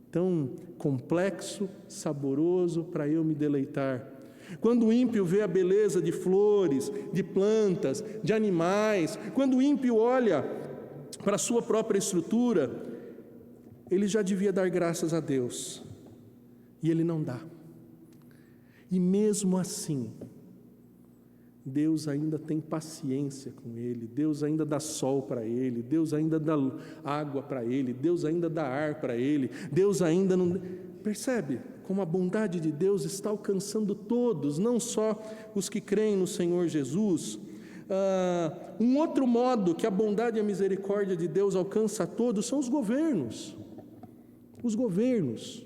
tão complexo, saboroso, para eu me deleitar? Quando o ímpio vê a beleza de flores, de plantas, de animais, quando o ímpio olha para a sua própria estrutura, ele já devia dar graças a Deus. E ele não dá. E mesmo assim, Deus ainda tem paciência com ele, Deus ainda dá sol para ele, Deus ainda dá água para ele, Deus ainda dá ar para ele, Deus ainda não... Percebe como a bondade de Deus está alcançando todos, não só os que creem no Senhor Jesus. Um outro modo que a bondade e a misericórdia de Deus alcança a todos são os governos. Os governos.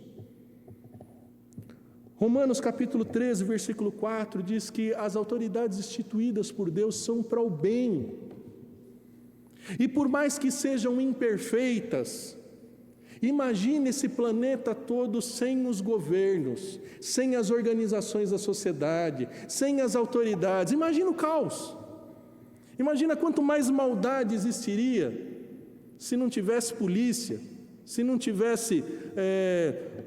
Romanos capítulo 13, versículo 4, diz que as autoridades instituídas por Deus são para o bem. E por mais que sejam imperfeitas, imagine esse planeta todo sem os governos, sem as organizações da sociedade, sem as autoridades. Imagina o caos. Imagina quanto mais maldade existiria se não tivesse polícia, se não tivesse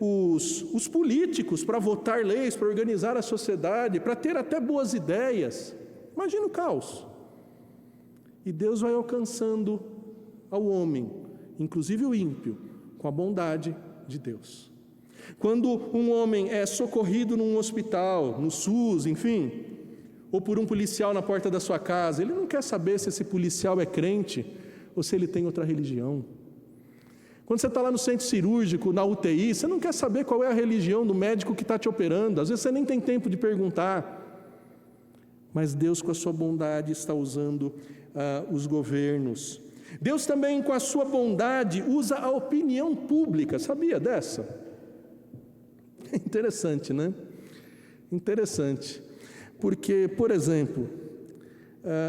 os políticos para votar leis, para organizar a sociedade, para ter até boas ideias. Imagina o caos. E Deus vai alcançando ao homem, inclusive o ímpio, com a bondade de Deus. Quando um homem é socorrido num hospital, no SUS, enfim, ou por um policial na porta da sua casa, ele não quer saber se esse policial é crente ou se ele tem outra religião. Quando você está lá no centro cirúrgico, na UTI, você não quer saber qual é a religião do médico que está te operando. Às vezes você nem tem tempo de perguntar. Mas Deus, com a sua bondade, está usando os governos. Deus também, com a sua bondade, usa a opinião pública. Sabia dessa? Interessante, né? Interessante. Porque, por exemplo,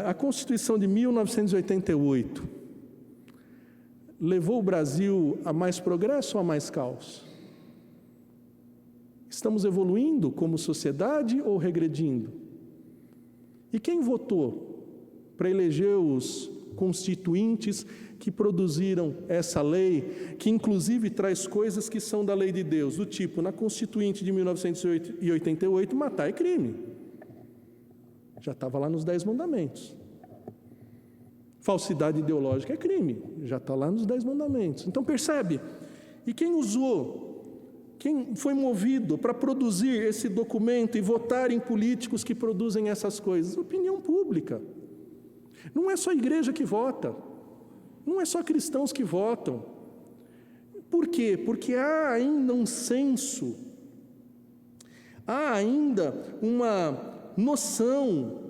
a Constituição de 1988... levou o Brasil a mais progresso ou a mais caos? Estamos evoluindo como sociedade ou regredindo? E quem votou para eleger os constituintes que produziram essa lei, que inclusive traz coisas que são da lei de Deus, do tipo, na Constituinte de 1988, matar é crime. Já estava lá nos 10 mandamentos. Falsidade ideológica é crime, já está lá nos 10 mandamentos. Então percebe, e quem usou, quem foi movido para produzir esse documento e votar em políticos que produzem essas coisas? Opinião pública. Não é só a igreja que vota, não é só cristãos que votam. Por quê? Porque há ainda um senso, há ainda uma noção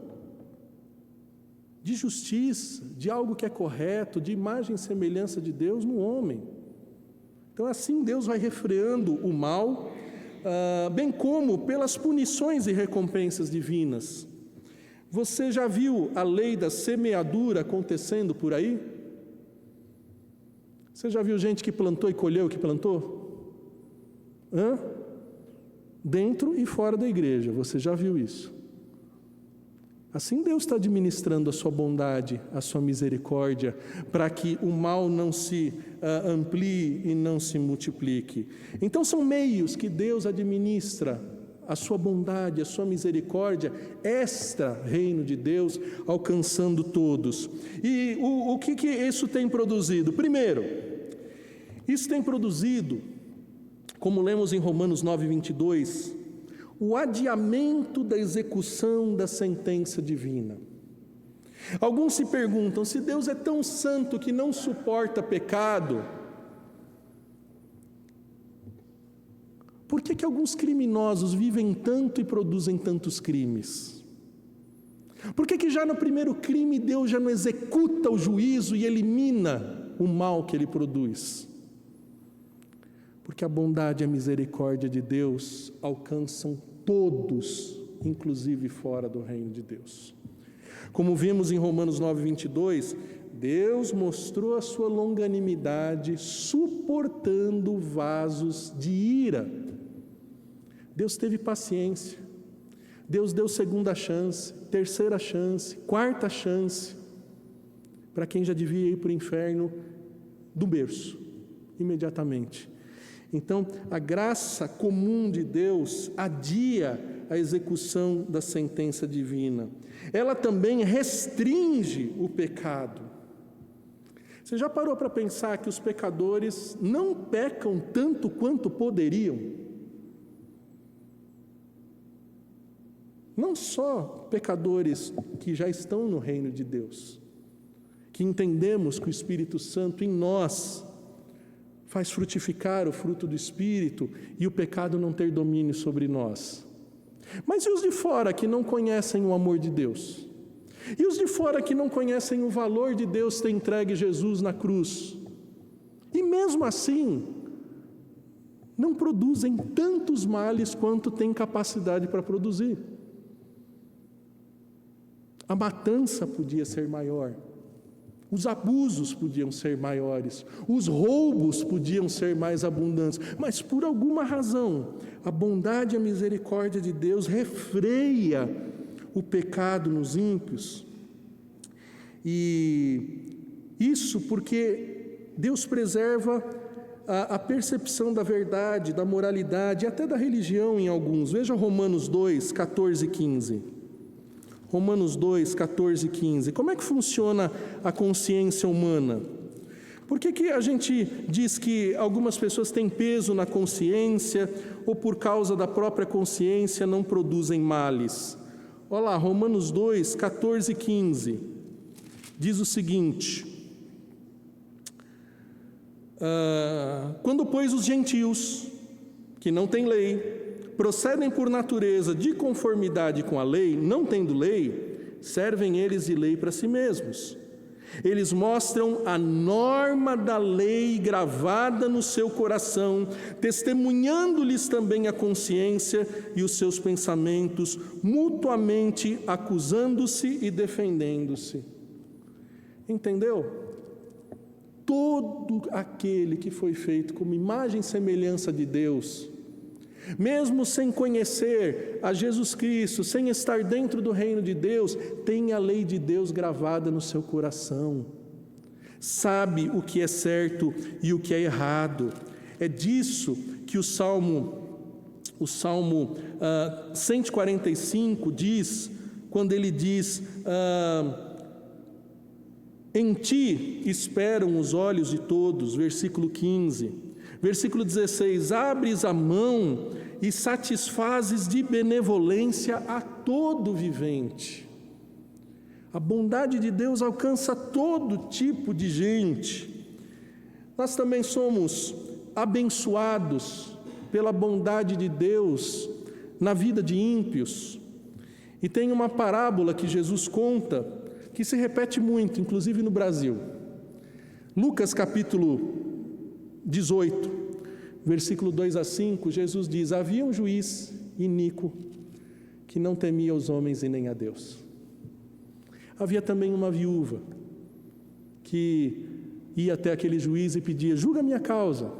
de justiça, de algo que é correto, de imagem e semelhança de Deus no homem. Então, assim Deus vai refreando o mal, bem como pelas punições e recompensas divinas. Você já viu a lei da semeadura acontecendo por aí? Você já viu gente que plantou e colheu o que plantou? Dentro e fora da igreja, você já viu isso? Assim Deus está administrando a sua bondade, a sua misericórdia, para que o mal não se amplie e não se multiplique. Então são meios que Deus administra a sua bondade, a sua misericórdia, extra reino de Deus, alcançando todos. E o que isso tem produzido? Primeiro, isso tem produzido, como lemos em Romanos 9:22, o adiamento da execução da sentença divina. Alguns se perguntam, se Deus é tão santo que não suporta pecado, por que alguns criminosos vivem tanto e produzem tantos crimes? Por que já no primeiro crime Deus já não executa o juízo e elimina o mal que ele produz? Porque a bondade e a misericórdia de Deus alcançam todos, inclusive fora do reino de Deus. Como vimos em Romanos 9:22, Deus mostrou a sua longanimidade suportando vasos de ira. Deus teve paciência. Deus deu segunda chance, terceira chance, quarta chance para quem já devia ir para o inferno do berço, imediatamente. Então, a graça comum de Deus adia a execução da sentença divina. Ela também restringe o pecado. Você já parou para pensar que os pecadores não pecam tanto quanto poderiam? Não só pecadores que já estão no reino de Deus, que entendemos que o Espírito Santo em nós faz frutificar o fruto do Espírito e o pecado não ter domínio sobre nós. Mas e os de fora que não conhecem o amor de Deus? E os de fora que não conhecem o valor de Deus ter entregue Jesus na cruz? E mesmo assim, não produzem tantos males quanto têm capacidade para produzir. A matança podia ser maior. Os abusos podiam ser maiores, os roubos podiam ser mais abundantes, mas por alguma razão, a bondade e a misericórdia de Deus refreia o pecado nos ímpios. E isso porque Deus preserva a percepção da verdade, da moralidade e até da religião em alguns. Veja Romanos 2, 14 e 15. Romanos 2, 14 e 15. Como é que funciona a consciência humana? Por que a gente diz que algumas pessoas têm peso na consciência ou por causa da própria consciência não produzem males? Olha lá, Romanos 2, 14 e 15. Diz o seguinte: quando, pois, os gentios, que não têm lei, procedem por natureza de conformidade com a lei, não tendo lei, servem eles de lei para si mesmos. Eles mostram a norma da lei gravada no seu coração, testemunhando-lhes também a consciência e os seus pensamentos, mutuamente acusando-se e defendendo-se. Entendeu? Todo aquele que foi feito como imagem e semelhança de Deus, mesmo sem conhecer a Jesus Cristo, sem estar dentro do reino de Deus, tem a lei de Deus gravada no seu coração. Sabe o que é certo e o que é errado. É disso que o Salmo 145 diz, quando ele diz: em ti esperam os olhos de todos, versículo 15. Versículo 16: abres a mão e satisfazes de benevolência a todo vivente. A bondade de Deus alcança todo tipo de gente. Nós também somos abençoados pela bondade de Deus na vida de ímpios. E tem uma parábola que Jesus conta que se repete muito, inclusive no Brasil. Lucas capítulo 18, versículo 2 a 5, Jesus diz: havia um juiz iníquo que não temia os homens e nem a Deus. Havia também uma viúva que ia até aquele juiz e pedia: julga a minha causa.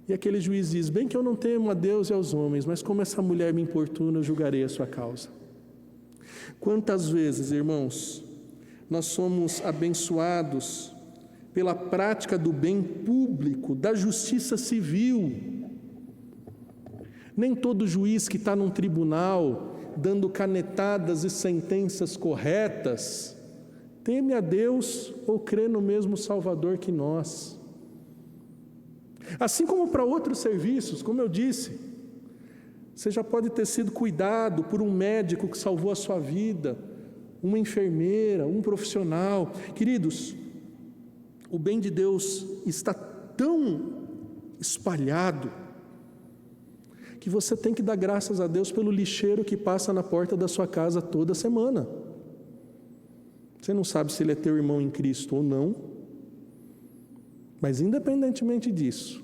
E aquele juiz diz: bem que eu não temo a Deus e aos homens, mas como essa mulher me importuna, eu julgarei a sua causa. Quantas vezes, irmãos, nós somos abençoados pela prática do bem público, da justiça civil. Nem todo juiz que está num tribunal, dando canetadas e sentenças corretas, teme a Deus ou crê no mesmo Salvador que nós. Assim como para outros serviços, como eu disse, você já pode ter sido cuidado por um médico que salvou a sua vida, uma enfermeira, um profissional. Queridos, o bem de Deus está tão espalhado que você tem que dar graças a Deus pelo lixeiro que passa na porta da sua casa toda semana. Você não sabe se ele é teu irmão em Cristo ou não, mas independentemente disso,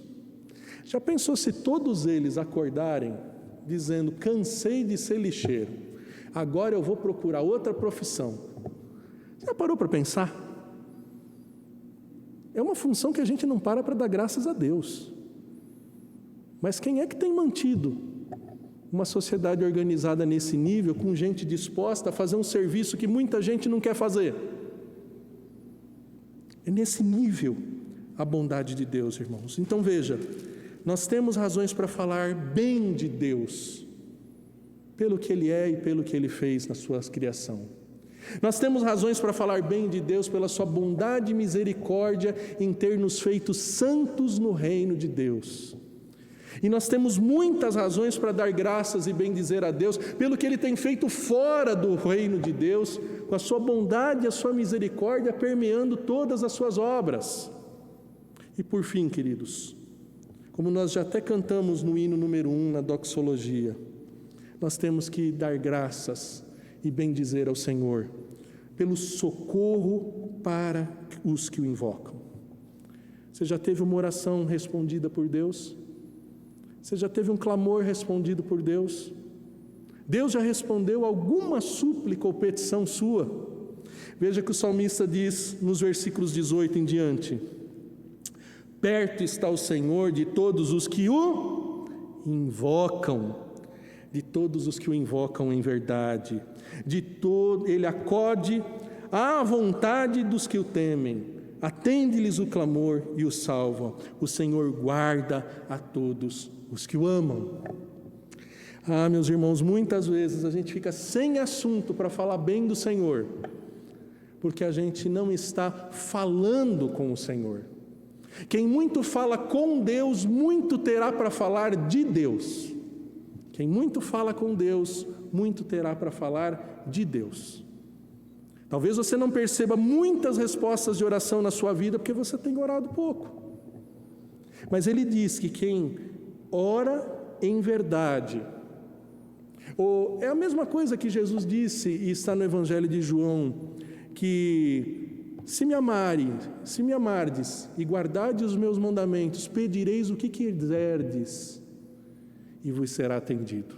já pensou se todos eles acordarem dizendo: cansei de ser lixeiro, agora eu vou procurar outra profissão? Já parou para pensar? É uma função que a gente não para dar graças a Deus. Mas quem é que tem mantido uma sociedade organizada nesse nível, com gente disposta a fazer um serviço que muita gente não quer fazer? É nesse nível a bondade de Deus, irmãos. Então veja, nós temos razões para falar bem de Deus, pelo que Ele é e pelo que Ele fez na sua criação. Nós temos razões para falar bem de Deus pela sua bondade e misericórdia em ter nos feito santos no reino de Deus. E nós temos muitas razões para dar graças e bendizer a Deus pelo que Ele tem feito fora do reino de Deus, com a sua bondade e a sua misericórdia permeando todas as suas obras. E por fim, queridos, como nós já até cantamos no hino número 1 na doxologia, nós temos que dar graças e bendizer ao Senhor pelo socorro para os que o invocam. Você já teve uma oração respondida por Deus? Você já teve um clamor respondido por Deus? Deus já respondeu alguma súplica ou petição sua? Veja que o salmista diz nos versículos 18 em diante: perto está o Senhor de todos os que o invocam, de todos os que o invocam em verdade. Ele acode à vontade dos que o temem, atende-lhes o clamor e o salva. O Senhor guarda a todos os que o amam. Meus irmãos, muitas vezes a gente fica sem assunto para falar bem do Senhor, porque a gente não está falando com o Senhor. Quem muito fala com Deus, muito terá para falar de Deus. Quem muito fala com Deus, muito terá para falar de Deus. Talvez você não perceba muitas respostas de oração na sua vida, porque você tem orado pouco. Mas ele diz que quem ora em verdade, é a mesma coisa que Jesus disse, e está no Evangelho de João, que se me amardes e guardardes os meus mandamentos, pedireis o que quiserdes e vos será atendido.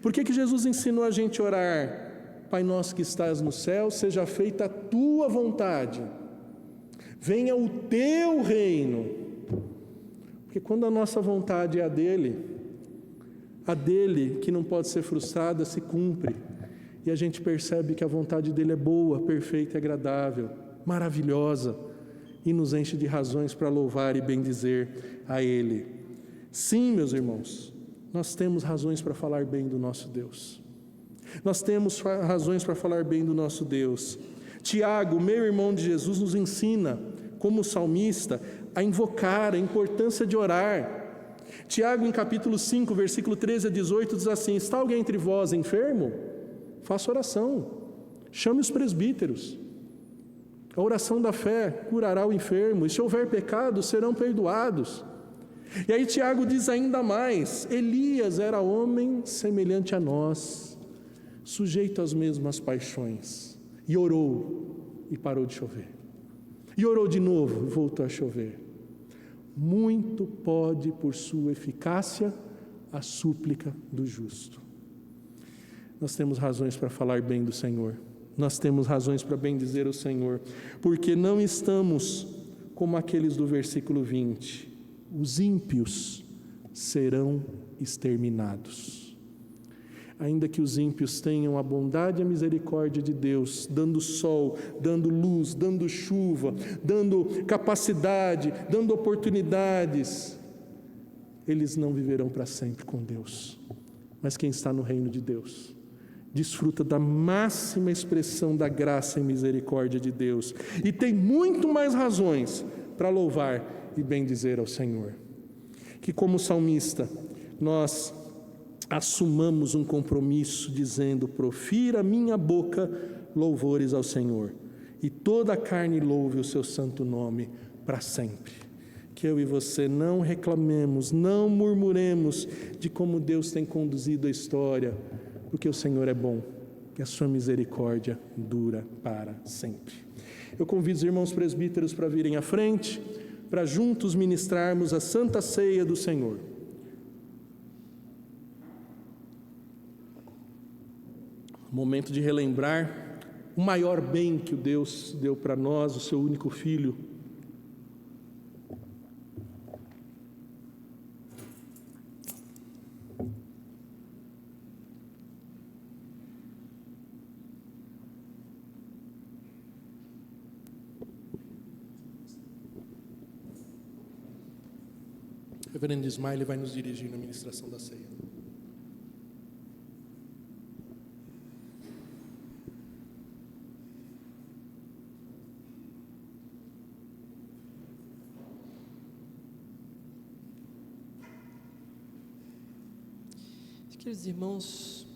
Por que Jesus ensinou a gente a orar? Pai nosso que estás no céu, seja feita a tua vontade, venha o teu reino. Porque quando a nossa vontade é a dele que não pode ser frustrada, se cumpre, e a gente percebe que a vontade dele é boa, perfeita e agradável, maravilhosa, e nos enche de razões para louvar e bendizer a ele. Sim, meus irmãos, nós temos razões para falar bem do nosso Deus. Nós temos razões para falar bem do nosso Deus. Tiago, meu irmão de Jesus, nos ensina, como salmista, a invocar a importância de orar. Tiago, em capítulo 5, versículo 13 a 18, diz assim: está alguém entre vós enfermo? Faça oração, chame os presbíteros. A oração da fé curará o enfermo, e se houver pecados, serão perdoados. E aí Tiago diz ainda mais: Elias era homem semelhante a nós, sujeito às mesmas paixões, E orou, e parou de chover. E orou de novo, e voltou a chover. Muito pode, por sua eficácia, a súplica do justo. Nós temos razões para falar bem do Senhor. Nós temos razões para bendizer o Senhor, porque não estamos como aqueles do versículo 20. Os ímpios serão exterminados. Ainda que os ímpios tenham a bondade e a misericórdia de Deus, dando sol, dando luz, dando chuva, dando capacidade, dando oportunidades, eles não viverão para sempre com Deus. Mas quem está no reino de Deus desfruta da máxima expressão da graça e misericórdia de Deus, e tem muito mais razões para louvar e bendizer ao Senhor. Que como salmista, nós assumamos um compromisso dizendo: profira a minha boca louvores ao Senhor, e toda a carne louve o seu santo nome para sempre. Que eu e você não reclamemos, não murmuremos de como Deus tem conduzido a história, porque o Senhor é bom, que a sua misericórdia dura para sempre. Eu convido os irmãos presbíteros para virem à frente, para juntos ministrarmos a Santa Ceia do Senhor. Momento de relembrar o maior bem que o Deus deu para nós, o seu único Filho. O reverendo Ismael vai nos dirigir na ministração da ceia. Queridos irmãos,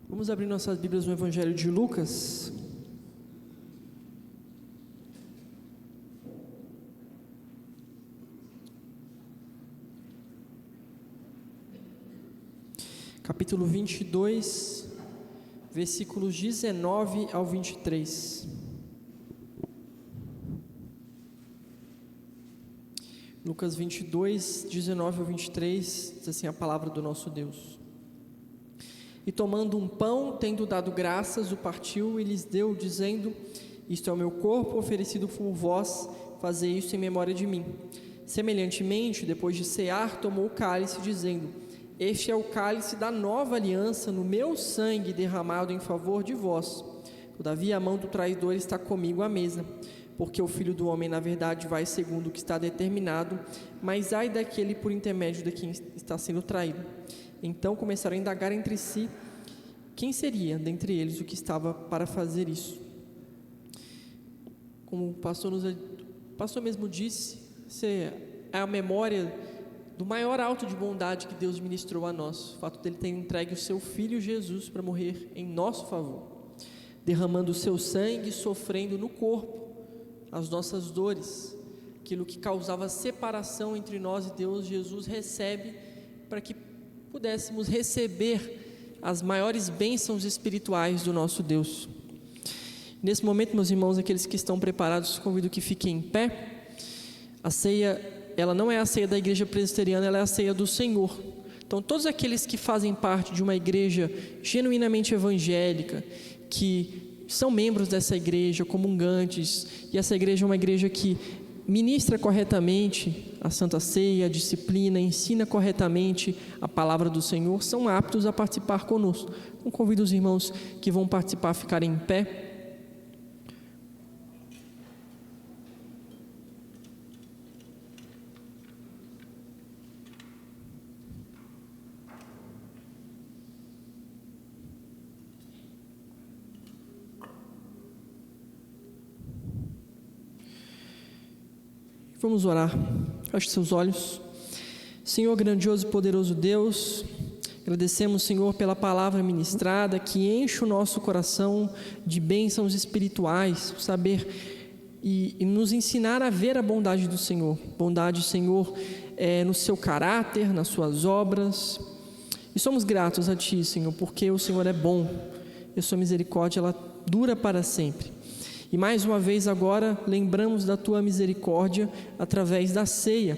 vamos abrir nossas Bíblias no Evangelho de Lucas. Capítulo 22, versículos 19 ao 23. Lucas 22, 19 ao 23, diz assim a palavra do nosso Deus. E tomando um pão, tendo dado graças, o partiu e lhes deu, dizendo: isto é o meu corpo oferecido por vós, fazei isso em memória de mim. Semelhantemente, depois de cear, tomou o cálice, dizendo: este é o cálice da nova aliança, no meu sangue derramado em favor de vós. Todavia a mão do traidor está comigo à mesa. Porque o Filho do Homem, na verdade, vai segundo o que está determinado, mas ai daquele por intermédio de quem está sendo traído. Então começaram a indagar entre si quem seria dentre eles o que estava para fazer isso. Como o pastor mesmo disse, isso é a memória do maior ato de bondade que Deus ministrou a nós, o fato dele ter entregue o seu Filho Jesus para morrer em nosso favor, derramando o seu sangue, sofrendo no corpo as nossas dores, aquilo que causava separação entre nós e Deus. Jesus recebe para que pudéssemos receber as maiores bênçãos espirituais do nosso Deus. Nesse momento, meus irmãos, aqueles que estão preparados, convido que fiquem em pé. A ceia, ela não é a ceia da igreja presbiteriana, ela é a ceia do Senhor. Então, todos aqueles que fazem parte de uma igreja genuinamente evangélica, que são membros dessa igreja, comungantes, e essa igreja é uma igreja que ministra corretamente a Santa Ceia, a disciplina, ensina corretamente a palavra do Senhor, são aptos a participar conosco. Então, convido os irmãos que vão participar a ficarem em pé. Vamos orar. Feche seus olhos. Senhor grandioso e poderoso Deus, agradecemos, Senhor, pela palavra ministrada que enche o nosso coração de bênçãos espirituais, saber e nos ensinar a ver a bondade do Senhor. Bondade, Senhor, no seu caráter, nas suas obras. E somos gratos a Ti, Senhor, porque o Senhor é bom e a sua misericórdia ela dura para sempre. E mais uma vez agora lembramos da tua misericórdia através da ceia,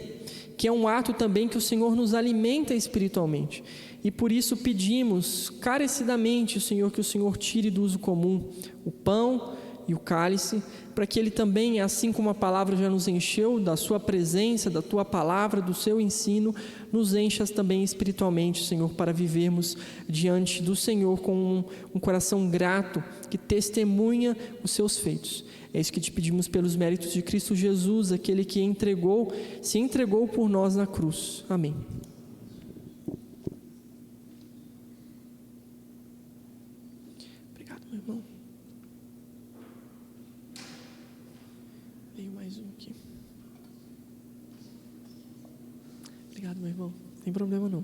que é um ato também que o Senhor nos alimenta espiritualmente. E por isso pedimos carecidamente, Senhor, que o Senhor tire do uso comum o pão e o cálice, para que ele também, assim como a palavra já nos encheu da sua presença, da tua palavra, do seu ensino, nos enchas também espiritualmente, Senhor, para vivermos diante do Senhor com um coração grato, que testemunha os seus feitos. É isso que te pedimos pelos méritos de Cristo Jesus, aquele que se entregou por nós na cruz. Amém. Obrigado, meu irmão. Veio mais um aqui. Obrigado, meu irmão. Não tem problema não.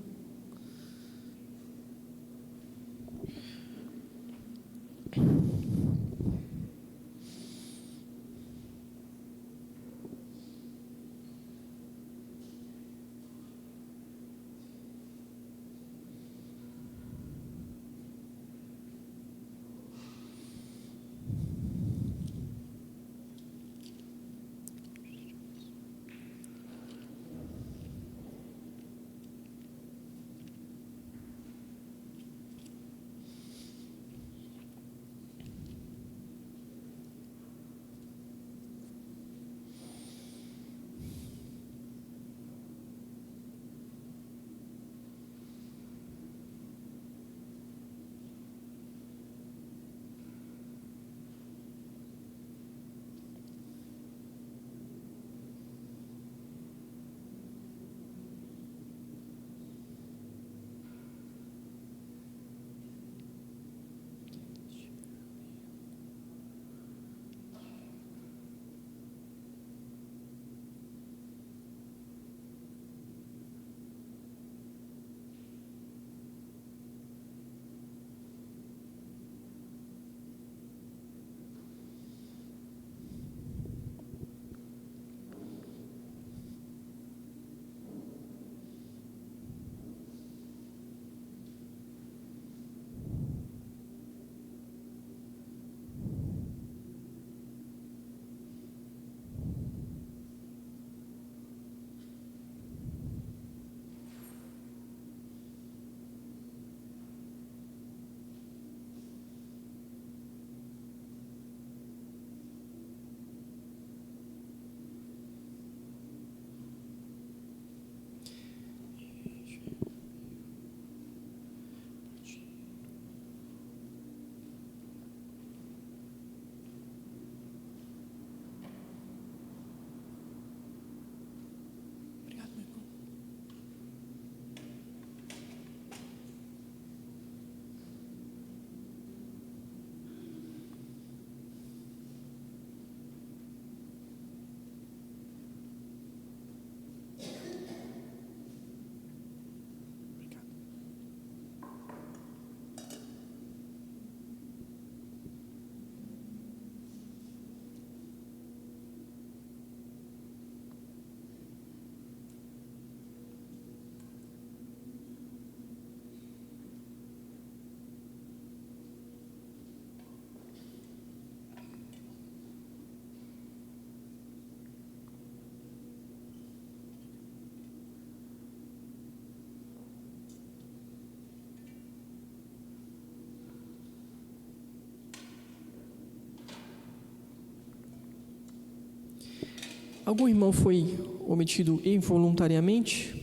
Algum irmão foi omitido involuntariamente?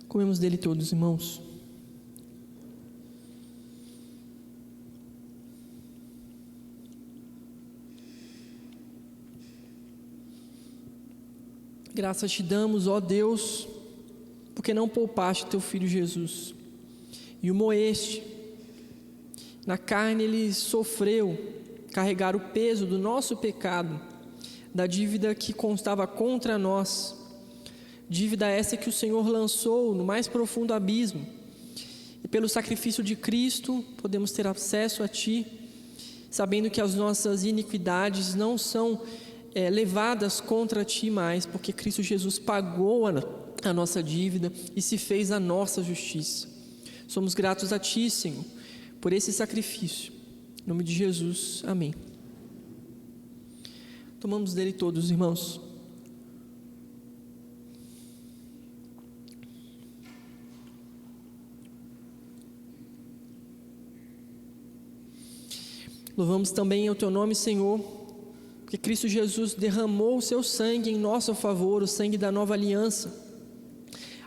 Comemos dele todos, irmãos. Graças te damos, ó Deus, porque não poupaste teu Filho Jesus e o moeste. Na carne ele sofreu carregar o peso do nosso pecado, da dívida que constava contra nós, dívida essa que o Senhor lançou no mais profundo abismo. E pelo sacrifício de Cristo podemos ter acesso a Ti, sabendo que as nossas iniquidades não são levadas contra Ti mais, porque Cristo Jesus pagou a nossa dívida e se fez a nossa justiça. Somos gratos a Ti, Senhor, por esse sacrifício. Em nome de Jesus, amém. Tomamos dele todos, irmãos. Louvamos também o teu nome, Senhor, porque Cristo Jesus derramou o seu sangue em nosso favor, o sangue da nova aliança.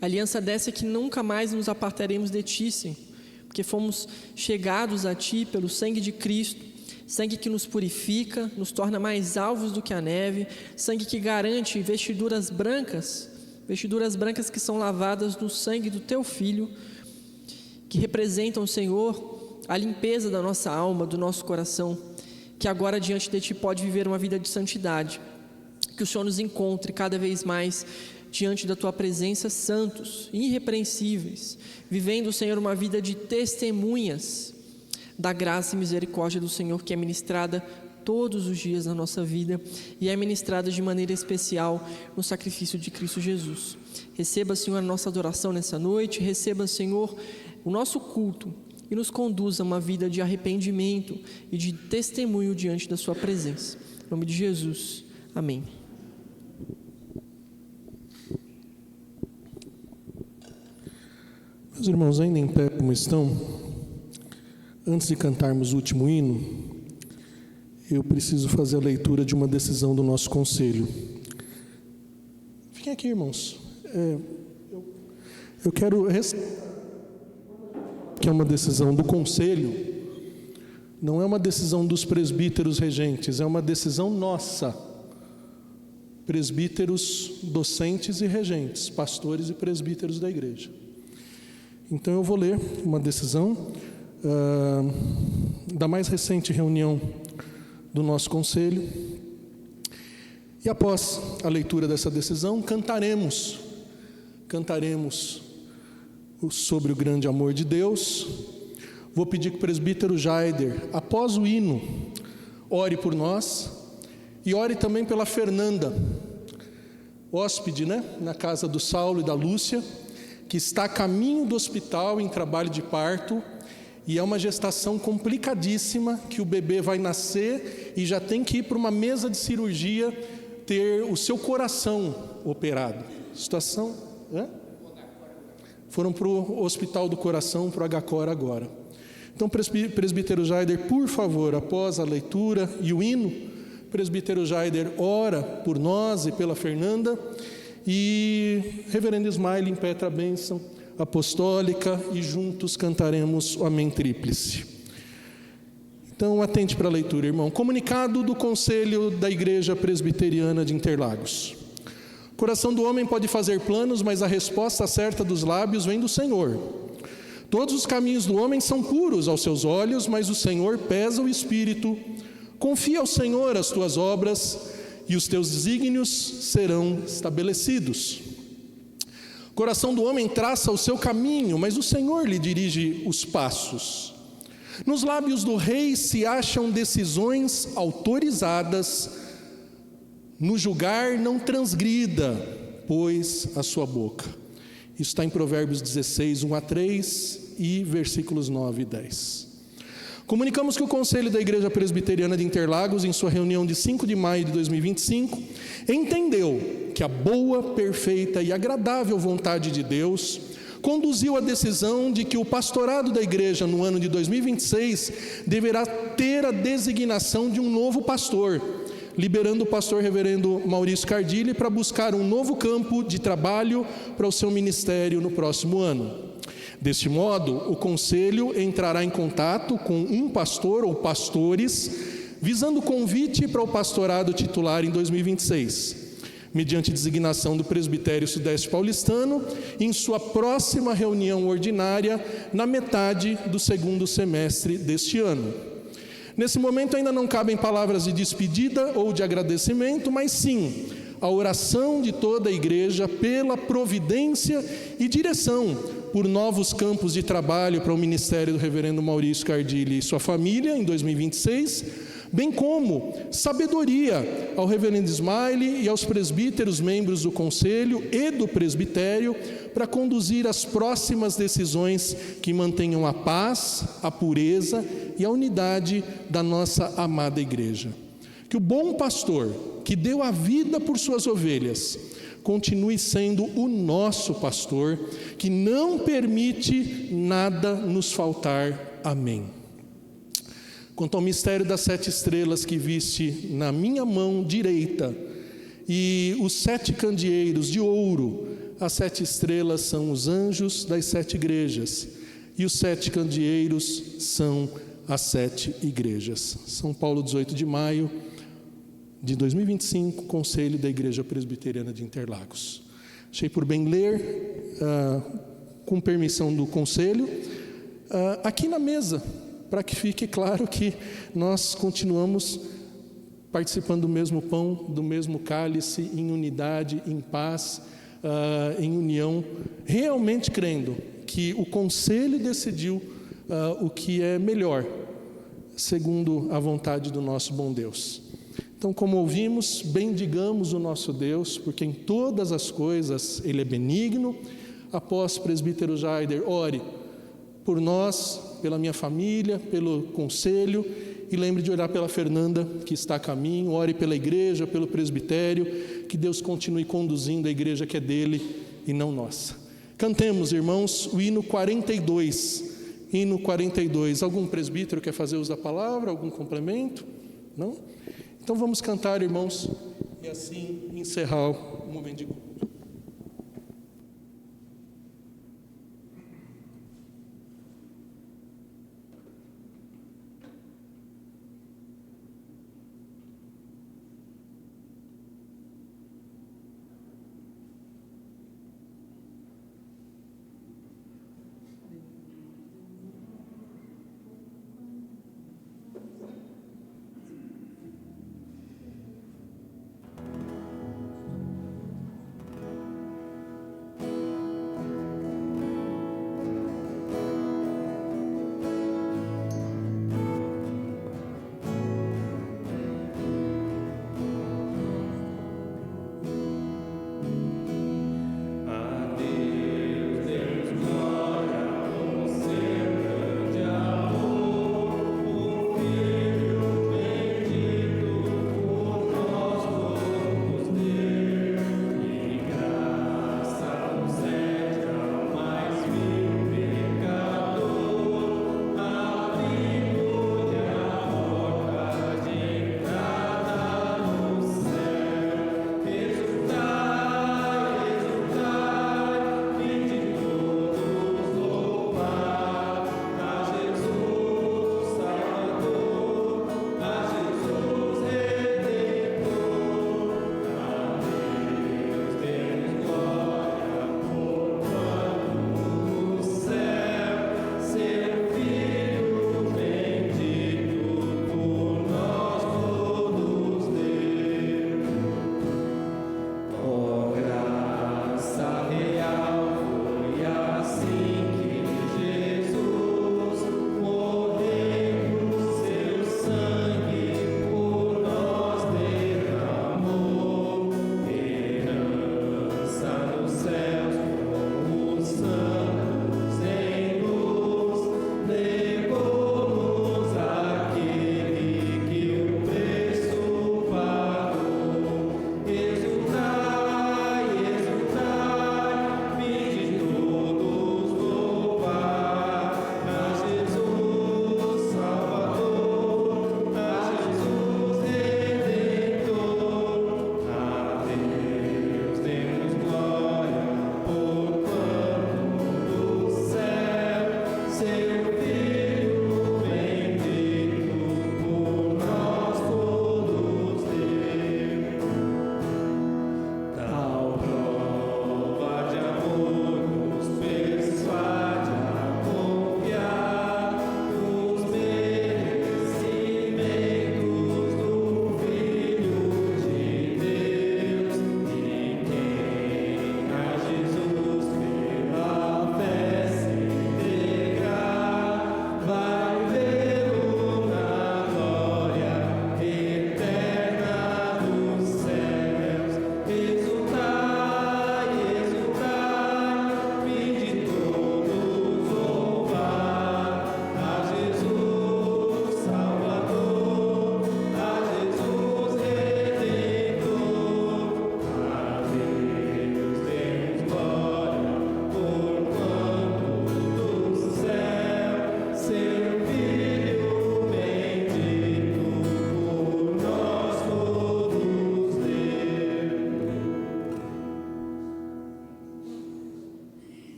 Aliança dessa que nunca mais nos apartaremos de ti, Senhor, porque fomos chegados a ti pelo sangue de Cristo, sangue que nos purifica, nos torna mais alvos do que a neve, sangue que garante vestiduras brancas que são lavadas no sangue do teu Filho, que representam, Senhor, a limpeza da nossa alma, do nosso coração, que agora diante de ti pode viver uma vida de santidade, que o Senhor nos encontre cada vez mais diante da tua presença, santos, irrepreensíveis, vivendo, Senhor, uma vida de testemunhas da graça e misericórdia do Senhor, que é ministrada todos os dias na nossa vida e é ministrada de maneira especial no sacrifício de Cristo Jesus. Receba, Senhor, a nossa adoração nessa noite, receba, Senhor, o nosso culto e nos conduza a uma vida de arrependimento e de testemunho diante da sua presença. Em nome de Jesus, amém. Meus irmãos, ainda em pé como estão, antes de cantarmos o último hino, eu preciso fazer a leitura de uma decisão do nosso conselho. Fiquem aqui, irmãos. Eu quero que é uma decisão do conselho, não é uma decisão dos presbíteros regentes, é uma decisão nossa, presbíteros, docentes e regentes, pastores e presbíteros da igreja. Então eu vou ler uma decisão da mais recente reunião do nosso conselho, e após a leitura dessa decisão, cantaremos sobre o grande amor de Deus. Vou pedir que o presbítero Jaider, após o hino, ore por nós e ore também pela Fernanda, hóspede, na casa do Saulo e da Lúcia, que está a caminho do hospital em trabalho de parto, e é uma gestação complicadíssima, que o bebê vai nascer e já tem que ir para uma mesa de cirurgia ter o seu coração operado. Situação... Foram para o Hospital do Coração, para o HCOR agora. Então, presbítero Jaider, por favor, após a leitura e o hino, presbítero Jaider ora por nós e pela Fernanda, e reverendo Ismael impetra a bênção apostólica, e juntos cantaremos o Amém Tríplice. Então, atente para a leitura, irmão. Comunicado do Conselho da Igreja Presbiteriana de Interlagos. O coração do homem pode fazer planos, mas a resposta certa dos lábios vem do Senhor. Todos os caminhos do homem são puros aos seus olhos, mas o Senhor pesa o espírito. Confia ao Senhor as tuas obras, e os teus desígnios serão estabelecidos. O coração do homem traça o seu caminho, mas o Senhor lhe dirige os passos. Nos lábios do rei se acham decisões autorizadas. No julgar não transgrida, pois, a sua boca. Isso está em Provérbios 16, 1-3 e versículos 9 e 10. Comunicamos que o Conselho da Igreja Presbiteriana de Interlagos, em sua reunião de 5 de maio de 2025, entendeu que a boa, perfeita e agradável vontade de Deus conduziu à decisão de que o pastorado da igreja no ano de 2026 deverá ter a designação de um novo pastor, liberando o pastor reverendo Maurício Cardilli para buscar um novo campo de trabalho para o seu ministério no próximo ano. Deste modo, o conselho entrará em contato com um pastor ou pastores, visando o convite para o pastorado titular em 2026, mediante designação do presbitério sudeste paulistano, em sua próxima reunião ordinária, na metade do segundo semestre deste ano. Nesse momento ainda não cabem palavras de despedida ou de agradecimento, mas sim a oração de toda a igreja pela providência e direção por novos campos de trabalho para o ministério do reverendo Maurício Cardilli e sua família em 2026, bem como sabedoria ao reverendo Smiley e aos presbíteros membros do conselho e do presbitério para conduzir as próximas decisões que mantenham a paz, a pureza e a unidade da nossa amada igreja. Que o bom pastor, que deu a vida por suas ovelhas, continue sendo o nosso pastor, que não permite nada nos faltar. Amém. Quanto ao mistério das 7 estrelas que viste na minha mão direita e os 7 candeeiros de ouro, as 7 estrelas são os anjos das 7 igrejas e os 7 candeeiros são as 7 igrejas. São Paulo, 18 de maio de 2025, Conselho da Igreja Presbiteriana de Interlagos. Achei por bem ler, com permissão do Conselho, aqui na mesa, para que fique claro que nós continuamos participando do mesmo pão, do mesmo cálice, em unidade, em paz, em união, realmente crendo que o Conselho decidiu o que é melhor, segundo a vontade do nosso bom Deus. Então, como ouvimos, bendigamos o nosso Deus, porque em todas as coisas Ele é benigno. Após presbítero Jaider, ore por nós, pela minha família, pelo conselho, e lembre de orar pela Fernanda, que está a caminho. Ore pela igreja, pelo presbitério, que Deus continue conduzindo a igreja que é dele e não nossa. Cantemos, irmãos, o hino 42. Hino 42. Algum presbítero quer fazer uso da palavra? Algum complemento? Não? Então vamos cantar, irmãos, e assim encerrar o momento de culto.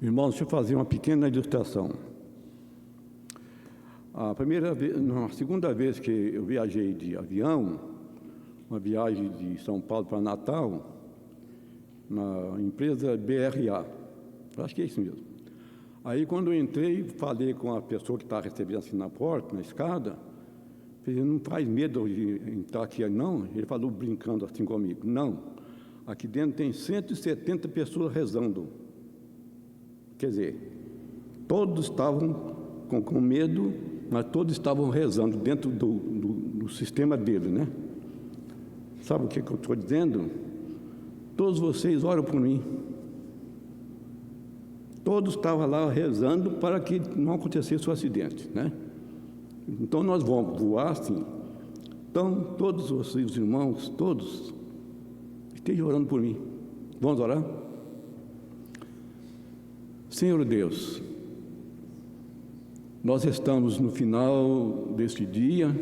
Irmãos, deixa eu fazer uma pequena ilustração. A segunda vez que eu viajei de avião, uma viagem de São Paulo para Natal, na empresa BRA, acho que é isso mesmo. Aí, quando eu entrei, falei com a pessoa que estava recebendo assim na porta, na escada, falei, não faz medo de entrar aqui, não? Ele falou brincando assim comigo, não, aqui dentro tem 170 pessoas rezando. Quer dizer, todos estavam com medo, mas todos estavam rezando dentro do sistema dele, né? Sabe o que eu estou dizendo? Todos vocês oram por mim. Todos estavam lá rezando para que não acontecesse o acidente, né? Então nós vamos voar assim. Então, todos vocês, irmãos, todos, estejam orando por mim. Vamos orar? Senhor Deus, nós estamos no final deste dia,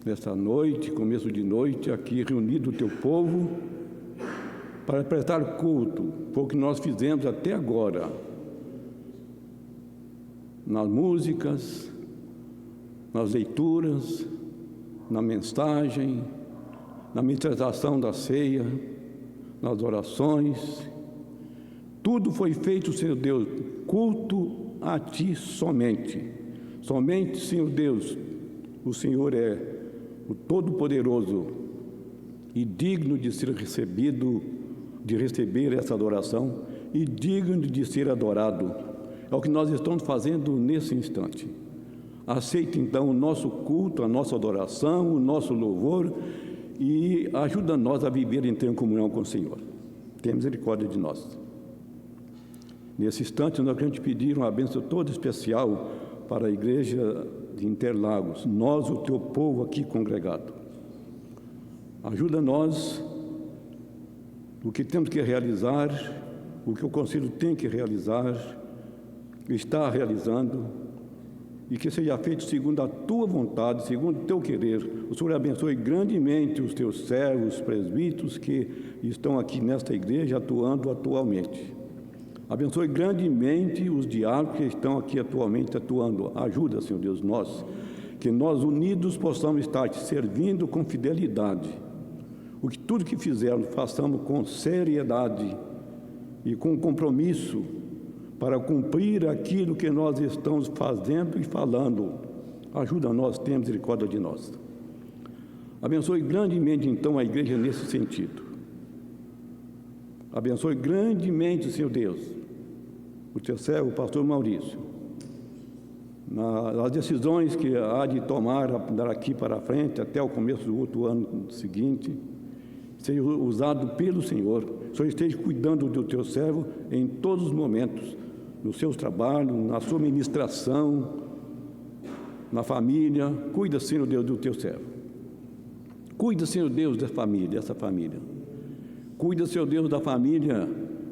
desta noite, começo de noite, aqui reunido o teu povo, para prestar culto, por o que nós fizemos até agora, nas músicas, nas leituras, na mensagem, na ministração da ceia, nas orações. Tudo foi feito, Senhor Deus, culto a Ti somente. Somente, Senhor Deus, o Senhor é o Todo-Poderoso e digno de ser recebido, de receber essa adoração e digno de ser adorado. É o que nós estamos fazendo nesse instante. Aceite então o nosso culto, a nossa adoração, o nosso louvor e ajuda nós a viver em comunhão com o Senhor. Tenha misericórdia de nós. Nesse instante, nós queremos te pedir uma bênção toda especial para a igreja de Interlagos, nós, o teu povo aqui congregado. Ajuda nós o que temos que realizar, o que o Conselho tem que realizar, está realizando, e que seja feito segundo a tua vontade, segundo o teu querer. O Senhor abençoe grandemente os teus servos, presbíteros que estão aqui nesta igreja atuando atualmente. Abençoe grandemente os diáconos que estão aqui atualmente atuando. Ajuda, Senhor Deus, que nós unidos possamos estar te servindo com fidelidade. O que tudo que fizermos, façamos com seriedade e com compromisso para cumprir aquilo que nós estamos fazendo e falando. Ajuda nós, tenha misericórdia de nós. Abençoe grandemente, então, a igreja nesse sentido. Abençoe grandemente, Senhor Deus, o teu servo, o pastor Maurício, nas decisões que há de tomar daqui para frente, até o começo do outro ano seguinte, seja usado pelo Senhor. O Senhor esteja cuidando do teu servo em todos os momentos, nos seus trabalhos, na sua ministração, na família. Cuida, Senhor Deus, do teu servo. Cuida, Senhor Deus, dessa família. Cuida, Senhor Deus, da família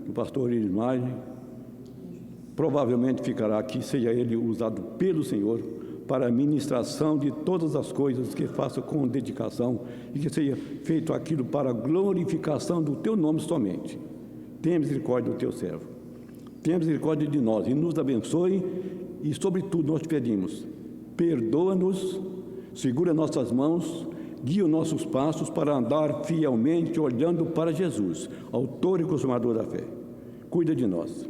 do pastor Ismael. Provavelmente ficará aqui, seja ele usado pelo Senhor para a ministração de todas as coisas que faça com dedicação e que seja feito aquilo para a glorificação do teu nome somente. Tenha misericórdia do teu servo. Tenha misericórdia de nós e nos abençoe e, sobretudo, nós te pedimos, perdoa-nos, segura nossas mãos, guia os nossos passos para andar fielmente olhando para Jesus, autor e consumador da fé. Cuida de nós.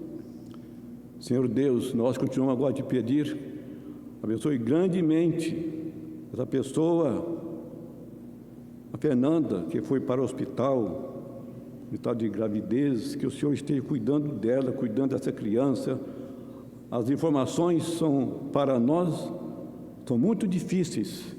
Senhor Deus, nós continuamos agora a te pedir, abençoe grandemente essa pessoa, a Fernanda, que foi para o hospital de gravidez, que o Senhor esteja cuidando dela, cuidando dessa criança. As informações são, para nós, são muito difíceis,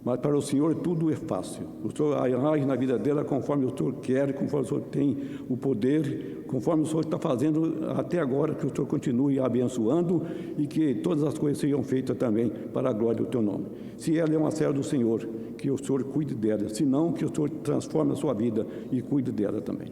mas para o Senhor tudo é fácil. O Senhor age na vida dela conforme o Senhor quer, conforme o Senhor tem o poder, conforme o Senhor está fazendo até agora, que o Senhor continue abençoando e que todas as coisas sejam feitas também para a glória do teu nome. Se ela é uma serva do Senhor, que o Senhor cuide dela, se não, que o Senhor transforme a sua vida e cuide dela também.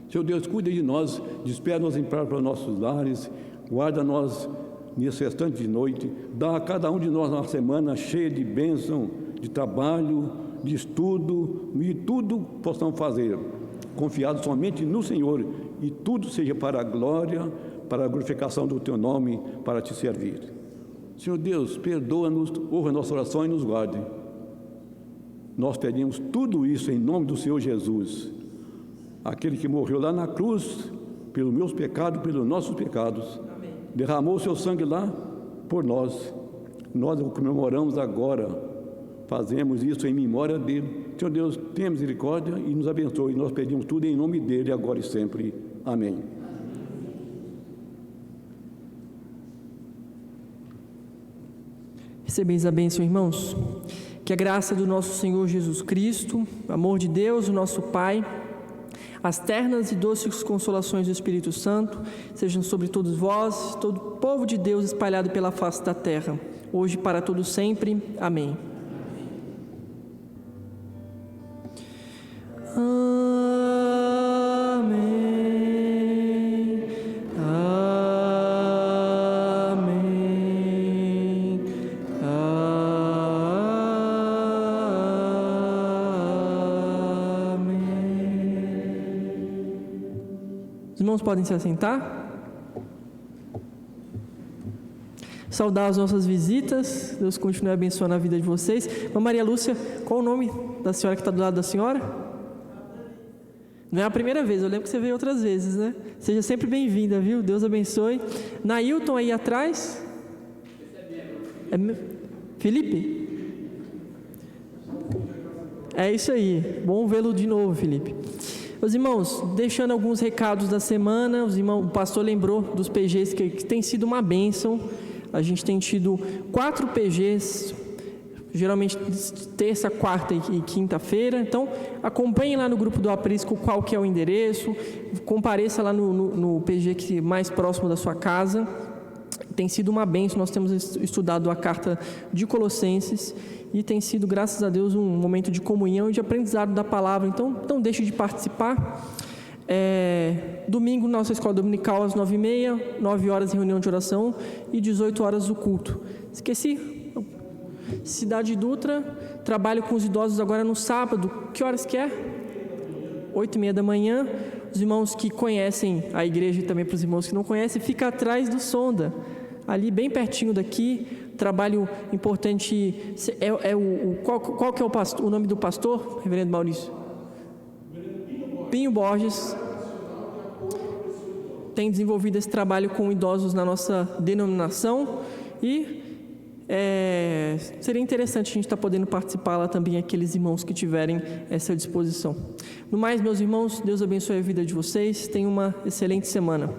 Senhor Deus, cuida de nós, despede-nos em paz para os nossos lares, guarda-nos nesse restante de noite, dá a cada um de nós uma semana cheia de bênção, de trabalho, de estudo, e tudo possamos fazer confiados somente no Senhor, e tudo seja para a glória, para a glorificação do Teu nome, para Te servir. Senhor Deus, perdoa-nos, ouve a nossa oração e nos guarde. Nós pedimos tudo isso em nome do Senhor Jesus, aquele que morreu lá na cruz, pelos meus pecados, pelos nossos pecados. Amém. Derramou o seu sangue lá por nós. Nós o comemoramos agora, fazemos isso em memória dele. Senhor Deus, tenha misericórdia e nos abençoe. Nós pedimos tudo em nome dele, agora e sempre. Amém. Recebeis a bênção, irmãos. Que a graça do nosso Senhor Jesus Cristo, o amor de Deus, o nosso Pai, as ternas e doces consolações do Espírito Santo sejam sobre todos vós, todo o povo de Deus espalhado pela face da terra, hoje e para todos sempre. Amém. Amém. Amém. Amém. Os irmãos podem se assentar? Saudar as nossas visitas. Deus continue abençoando a vida de vocês. Irmã Maria Lúcia, qual o nome da senhora que está do lado da senhora? Não é a primeira vez, eu lembro que você veio outras vezes, né? Seja sempre bem-vinda, viu? Deus abençoe. Nailton aí atrás. Felipe? É isso aí. Bom vê-lo de novo, Felipe. Os irmãos, deixando alguns recados da semana, o pastor lembrou dos PGs que tem sido uma bênção. A gente tem tido 4 PGs, geralmente terça, quarta e quinta-feira. Então, acompanhe lá no grupo do Aprisco qual que é o endereço, compareça lá no PG que mais próximo da sua casa. Tem sido uma bênção, nós temos estudado a carta de Colossenses e tem sido, graças a Deus, um momento de comunhão e de aprendizado da palavra. Então, não deixe de participar. Domingo, nossa escola dominical às 9h30, 9 horas reunião de oração e 18 horas o culto. Esqueci. Cidade Dutra, trabalho com os idosos agora no sábado. Que horas que é? 8h30 da manhã. Os irmãos que conhecem a igreja e também para os irmãos que não conhecem, fica atrás do Sonda, ali bem pertinho daqui. Trabalho importante. Qual que é o nome do pastor, reverendo Maurício? Pinho Borges. Tem desenvolvido esse trabalho com idosos na nossa denominação e seria interessante a gente estar podendo participar lá também, aqueles irmãos que tiverem essa disposição. No mais, meus irmãos, Deus abençoe a vida de vocês, tenham uma excelente semana.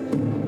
Pecados.